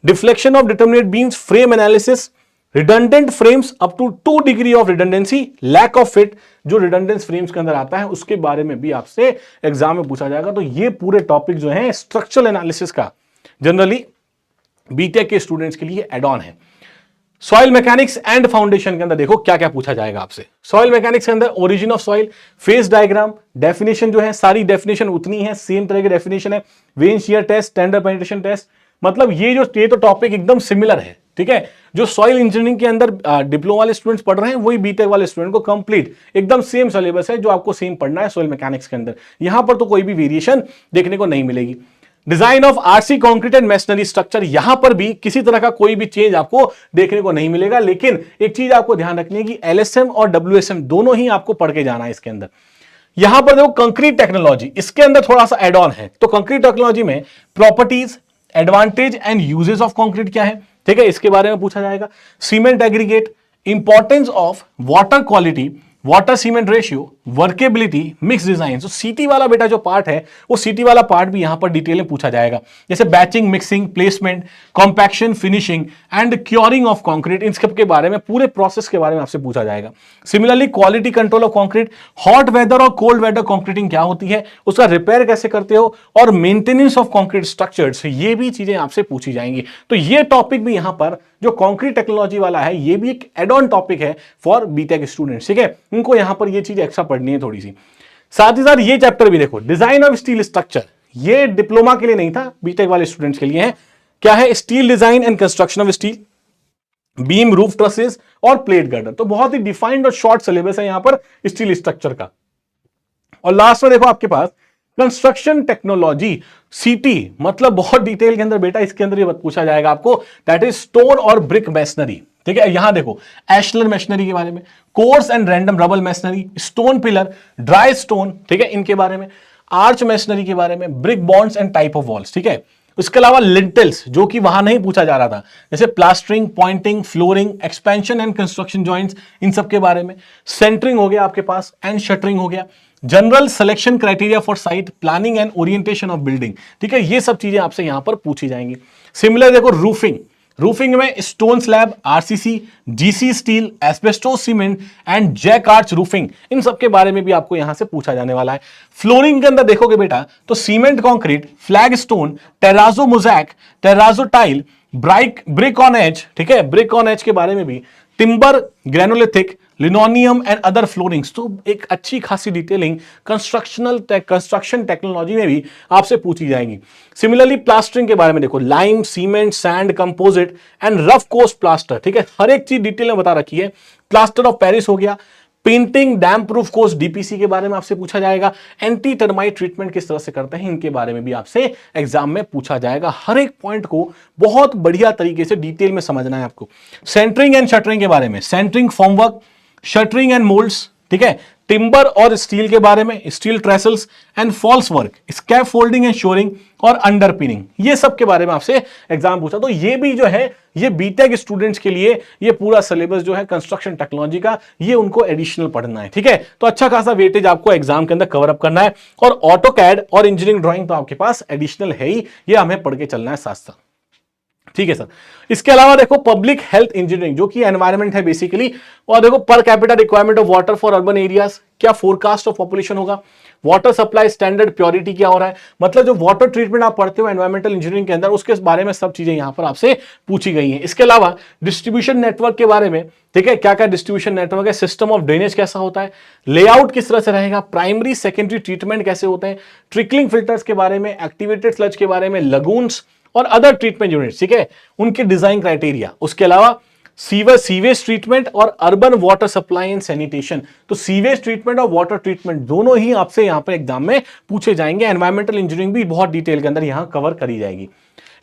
Deflection of determinate beams, frame analysis, redundant frames up to 2 degree of redundancy, lack of fit, जो रिडंडेंट फ्रेम्स के अंदर आता है उसके बारे में भी आपसे एग्जाम में पूछा जाएगा। तो ये पूरे टॉपिक जो है स्ट्रक्चरल एनालिसिस का जनरली बीटेक के स्टूडेंट्स के लिए एड ऑन है। सॉइल मैकेनिक्स एंड फाउंडेशन के अंदर देखो क्या क्या पूछा जाएगा आपसे। सॉइल मैकेनिक्स के अंदर origin of soil, phase diagram, definition जो है सारी डेफिनेशन उतनी है, सेम तरह की डेफिनेशन है, vane shear test, standard penetration test, मतलब ये तो टॉपिक एकदम सिमिलर है, ठीक है। जो सॉइल इंजीनियरिंग के अंदर डिप्लोमा वाले स्टूडेंट्स पढ़ रहे हैं वही बीटेक वाले स्टूडेंट को कंप्लीट एकदम सेम सिलेबस है जो आपको सेम पढ़ना है सॉइल मैकेनिक्स के अंदर। यहां पर तो कोई भी वेरिएशन देखने को नहीं मिलेगी। Design of RC concrete and masonry structure, यहां पर भी किसी तरह का कोई भी चेंज आपको देखने को नहीं मिलेगा, लेकिन एक चीज आपको ध्यान रखनी है कि एलएसएम और डब्ल्यूएसएम दोनों ही आपको पढ़ के जाना है इसके अंदर। यहां पर देखो कंक्रीट टेक्नोलॉजी, इसके अंदर थोड़ा सा एड ऑन है। तो कंक्रीट टेक्नोलॉजी में properties, advantage and uses of concrete क्या है, ठीक है, इसके बारे में पूछा जाएगा। Cement aggregate, importance of water quality, water cement ratio, workability, mix design. तो सीटी वाला बेटा जो पार्ट है वो सीटी वाला पार्ट भी यहां पर डिटेल में पूछा जाएगा, जैसे batching, mixing, placement, compaction, finishing and curing of concrete, इन सब के बारे में, पूरे प्रोसेस के बारे में आपसे पूछा जाएगा। Similarly quality control of concrete, hot weather और कोल्ड वेदर कंक्रीटिंग क्या होती है, उसका रिपेयर कैसे करते हो, और मेंटेनेंस ऑफ कंक्रीट स्ट्रक्चर्स, ये भी चीजें आपसे पूछी जाएंगी। तो ये टॉपिक भी यहां पर जो कंक्रीट टेक्नोलॉजी वाला है ये भी एक एड ऑन टॉपिक है फॉर बीटेक स्टूडेंट्स, ठीक है, उनको यहां पर ये चीज एक्स्ट्रा पढ़नी है थोड़ी सी। साथ ही साथ ये चैप्टर भी देखो, डिजाइन ऑफ स्टील स्ट्रक्चर, ये डिप्लोमा के लिए नहीं था, बीटेक वाले स्टूडेंट्स के लिए है। क्या है, steel design and construction of steel, beam, roof trusses और प्लेट गर्डर। तो बहुत ही डिफाइंड और शॉर्ट सिलेबस है यहां पर स्टील स्ट्रक्चर का। और लास्ट में देखो आपके पास कंस्ट्रक्शन टेक्नोलॉजी, सीटी, मतलब बहुत डिटेल के अंदर बेटा इसके अंदर ये पूछा जाएगा आपको, दैट इज स्टोन और ब्रिक मैसनरी, ठीक है। यहां देखो एशलर मैसनरी के बारे में, course and random rubble masonry, stone pillar, dry stone, ठीक है, इनके बारे में, आर्च मैसनरी के बारे में, brick bonds and type of walls, ठीक है। उसके अलावा लिंटल्स, जो कि वहां नहीं पूछा जा रहा था, जैसे plastering, pointing, flooring, expansion and construction joints, इन सब के बारे में। सेंटरिंग हो गया आपके पास, एंड शटरिंग हो गया। General selection criteria for site planning and orientation of building, ठीक है, ये सब चीजें आपसे यहां पर पूछी जाएंगी। सिमिलर देखो रूफिंग, रूफिंग में stone slab, RCC, GC steel, asbestos cement and jack arch roofing, इन सब के बारे में भी आपको यहां से पूछा जाने वाला है। फ्लोरिंग के अंदर देखोगे बेटा तो cement concrete, flag stone, terrazzo mosaic, terrazzo tile, brick on edge, ठीक है, ब्रिक ऑन एज के बारे में भी, timber, granolithic, linoleum and other floorings, तो एक अच्छी खासी डिटेलिंग कंस्ट्रक्शन टेक्नोलॉजी में भी आपसे पूछी जाएंगी। सिमिलरली प्लास्टरिंग के बारे में देखो, lime, cement, sand, composite and rough cast plaster, ठीक है, हर एक चीज डिटेल में बता रखी है। प्लास्टर ऑफ पेरिस हो गया। Painting, dam proof course, DPC के बारे में आपसे पूछा जाएगा। एंटी टर्माइट ट्रीटमेंट किस तरह से करते हैं, इनके बारे में भी आपसे एग्जाम में पूछा जाएगा। हर एक पॉइंट को बहुत बढ़िया तरीके से डिटेल में समझना है आपको। सेंटरिंग एंड शटरिंग के बारे में, centering formwork, shuttering and moulds, ठीक है, टिम्बर और स्टील के बारे में, steel trestles and false work, scaffolding and shoring और अंडरपिनिंग, ये सब के बारे में आपसे एग्जाम पूछा। तो ये भी जो है ये बीटेक स्टूडेंट्स के लिए ये पूरा सिलेबस जो है कंस्ट्रक्शन टेक्नोलॉजी का, ये उनको एडिशनल पढ़ना है, ठीक है। तो अच्छा खासा वेटेज आपको एग्जाम के अंदर कवर अप करना है। और ऑटोकैड और इंजीनियरिंग ड्राइंग तो आपके पास एडिशनल है ही, ये हमें पढ़ के चलना है साथ साथ, ठीक है सर। इसके अलावा देखो पब्लिक हेल्थ इंजीनियरिंग, जो कि एनवायरमेंट है बेसिकली। और देखो per capita requirement of water for urban areas, क्या फोरकास्ट ऑफ पॉपुलेशन होगा, वाटर सप्लाई स्टैंडर्ड, प्योरिटी क्या हो रहा है, मतलब जो वाटर ट्रीटमेंट आप पढ़ते हो एनवायरमेंटल इंजीनियरिंग के अंदर, उसके बारे में सब चीजें यहां पर आपसे पूछी गई हैं। इसके अलावा डिस्ट्रीब्यूशन नेटवर्क के बारे में, ठीक है, क्या क्या डिस्ट्रीब्यूशन नेटवर्क है, सिस्टम ऑफ ड्रेनेज कैसा होता है, लेआउट किस तरह से रहेगा, प्राइमरी सेकेंडरी ट्रीटमेंट कैसे होते हैं, ट्रिकलिंग फिल्टर्स के बारे में, एक्टिवेटेड स्लज के बारे में, लगून्स और अदर ट्रीटमेंट यूनिट्स, ठीक है, उनके डिजाइन क्राइटेरिया। उसके अलावा सीवेज ट्रीटमेंट और urban water supply and sanitation, तो सीवेज ट्रीटमेंट और वाटर ट्रीटमेंट दोनों ही आपसे यहां पर एग्जाम में पूछे जाएंगे। एनवायरमेंटल इंजीनियरिंग भी बहुत डिटेल के अंदर यहां कवर करी जाएगी।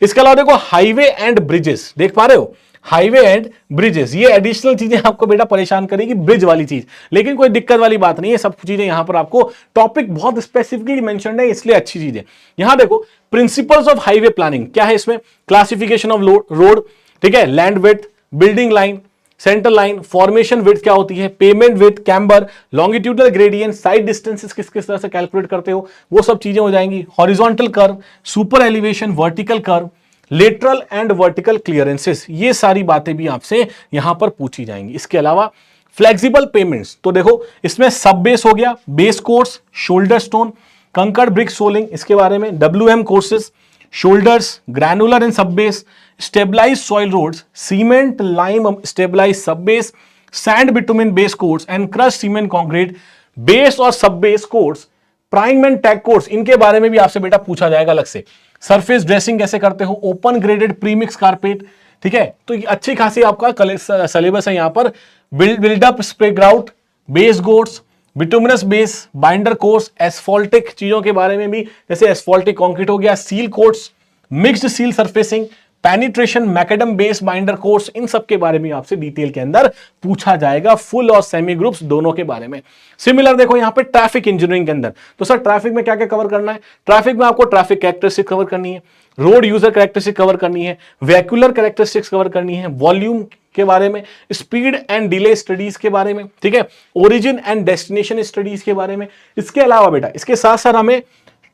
इसके अलावा देखो हाईवे एंड ब्रिजेस, देख पा रहे हो, हाईवे एंड ब्रिजेस, ये एडिशनल चीजें आपको बेटा परेशान करेगी, ब्रिज वाली चीज, लेकिन कोई दिक्कत वाली बात नहीं है, सब चीजें यहां पर आपको टॉपिक बहुत स्पेसिफिकली मेंशन्ड है, इसलिए अच्छी चीज है। यहां देखो प्रिंसिपल्स ऑफ हाईवे प्लानिंग क्या है, इसमें क्लासिफिकेशन ऑफ रोड, ठीक है, land width, building line, centre line, formation width क्या होती है, payment width, camber, longitudinal gradient, side distances किस किस तरह से कैलकुलेट करते हो, वो सब चीजें हो जाएंगी। Horizontal curve, super elevation, vertical curve, lateral and vertical clearances, ये सारी बातें भी आपसे यहां पर पूछी जाएंगी। इसके अलावा फ्लेक्सिबल पेमेंट्स, तो देखो इसमें सब बेस हो गया, बेस कोर्स, शोल्डर स्टोन, कंकड़ ब्रिक सोलिंग, इसके बारे में, WM courses, shoulders, granular and sub base, stabilize soil roads, cement lime stabilize sub base, sand bitumen base course and crush cement concrete base और sub base course, prime and tack course, इनके बारे में भी आपसे बेटा पूछा जाएगा अलग से। सरफेस ड्रेसिंग कैसे करते हो, ओपन ग्रेडेड प्रीमिक्स कारपेट, ठीक है, तो ये अच्छी खासी आपका सिलेबस है यहां पर। Build up spray grout, base coats, bituminous base, binder course, asphaltic चीजों के बारे में भी, जैसे एस्फॉल्टिक कंक्रीट हो गया, seal coats, mixed seal surfacing, penetration, macadam base binder course, इन सब के बारे में आपसे डिटेल के अंदर पूछा जाएगा, फुल और सेमी ग्रुप्स दोनों के बारे में। सिमिलर देखो यहां पे ट्रैफिक इंजीनियरिंग के अंदर, तो सर ट्रैफिक में क्या क्या कवर करना है, ट्रैफिक में आपको ट्रैफिक कैरेक्टरिस्टिक कवर करनी है, रोड यूजर कैरेक्टरिस्टिक कवर करनी है, वेहिकुलर कैरेक्टरिस्टिक्स कवर करनी है, वॉल्यूम के बारे में, स्पीड एंड डिले स्टडीज के बारे में, ठीक है, ओरिजिन एंड डेस्टिनेशन स्टडीज के बारे में। इसके अलावा बेटा इसके साथ साथ हमें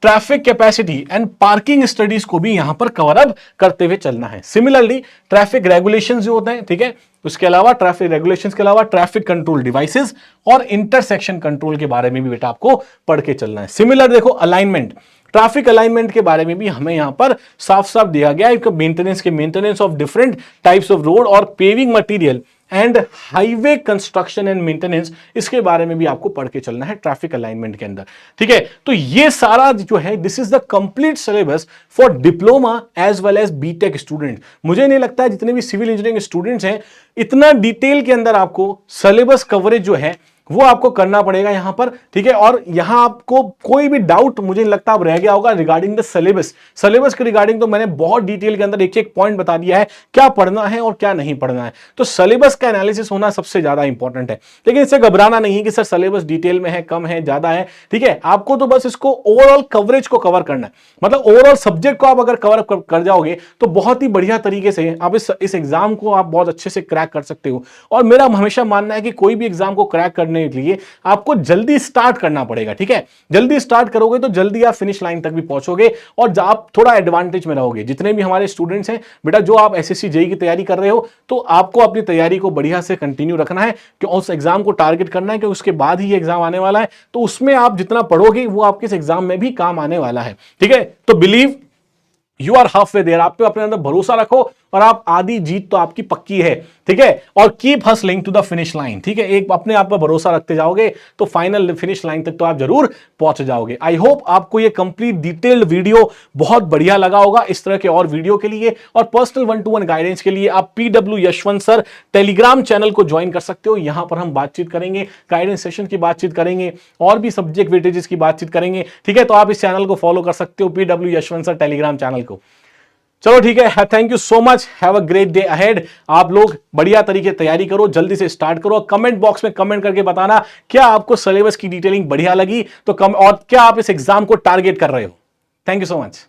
traffic capacity and parking studies को भी यहां पर कवर अप करते हुए चलना है। सिमिलरली ट्रैफिक रेगुलेशंस जो होते हैं, ठीक है, उसके अलावा ट्रैफिक रेगुलेशंस के अलावा ट्रैफिक कंट्रोल डिवाइसेस और इंटरसेक्शन कंट्रोल के बारे में भी बेटा आपको पढ़ के चलना है। सिमिलर देखो अलाइनमेंट, ट्रैफिक अलाइनमेंट के बारे में भी हमें यहां पर साफ साफ दिया गया है, maintenance of different types of road और paving material and highway construction and maintenance, इसके बारे में भी आपको पढ़ के चलना है ट्रैफिक अलाइनमेंट के अंदर, ठीक है। तो ये सारा जो है this is the complete syllabus for diploma as well as BTech student. मुझे नहीं लगता है जितने भी सिविल इंजीनियरिंग स्टूडेंट्स हैं इतना डिटेल के अंदर आपको सिलेबस कवरेज जो है वो आपको करना पड़ेगा यहां पर, ठीक है। और यहां आपको कोई भी डाउट मुझे लगता है अब रह गया होगा रिगार्डिंग द सिलेबस। सिलेबस के रिगार्डिंग तो मैंने बहुत डिटेल के अंदर एक एक पॉइंट बता दिया है, क्या पढ़ना है और क्या नहीं पढ़ना है। तो सिलेबस का एनालिसिस होना सबसे ज्यादा इंपॉर्टेंट है। लेकिन इससे घबराना नहीं है कि सर सिलेबस डिटेल में है, कम है, ज्यादा है, ठीक है। आपको तो बस इसको ओवरऑल कवरेज को कवर करना है, मतलब ओवरऑल सब्जेक्ट को आप अगर कवर कर जाओगे तो बहुत ही बढ़िया तरीके से आप इस एग्जाम को आप बहुत अच्छे से क्रैक कर सकते हो। और मेरा हमेशा मानना है कि कोई भी एग्जाम को क्रैक करने के लिए आपको जल्दी स्टार्ट करना पड़ेगा, ठीक है। जल्दी स्टार्ट करोगे तो जल्दी आप फिनिश लाइन तक भी पहुंचोगे और आप थोड़ा एडवांटेज में रहोगे। जितने भी हमारे स्टूडेंट्स हैं बेटा, जो आप एसएससी जेईई की तैयारी कर रहे हो, तो आपको अपनी तैयारी को बढ़िया से कंटिन्यू रखना है कि उस एग्जाम को टारगेट करना है कि उसके बाद ही एग्जाम आने वाला है। तो उसमें आप जितना पढ़ोगे वो आपके इस एग्जाम में भी काम आने वाला है, ठीक है। तो believe you are half way there, आप पे अपने अंदर भरोसा रखो और आप आधी जीत तो आपकी पक्की है, ठीक है। और keep hustling to the finish line, ठीक है। एक अपने आप पर भरोसा रखते जाओगे तो फाइनल फिनिश लाइन तक तो आप जरूर पहुंच जाओगे। आई होप आपको ये कंप्लीट डिटेल्ड वीडियो बहुत बढ़िया लगा होगा। इस तरह के और वीडियो के लिए और पर्सनल 1-to-1 गाइडेंस के लिए आप PW Yashwant sir Telegram channel को ज्वाइन कर सकते हो। यहां पर हम बातचीत करेंगे, गाइडेंस सेशन की बातचीत करेंगे और भी सब्जेक्ट वेटेजेस की बातचीत करेंगे, ठीक है। तो आप इस चैनल को फॉलो कर सकते हो, PW Yashwant sir Telegram channel को। चलो ठीक है, thank you so much, have a great day ahead. आप लोग बढ़िया तरीके तैयारी करो, जल्दी से स्टार्ट करो। कमेंट बॉक्स में कमेंट करके बताना क्या आपको सिलेबस की डिटेलिंग बढ़िया लगी तो और क्या आप इस एग्जाम को टारगेट कर रहे हो। Thank you so much.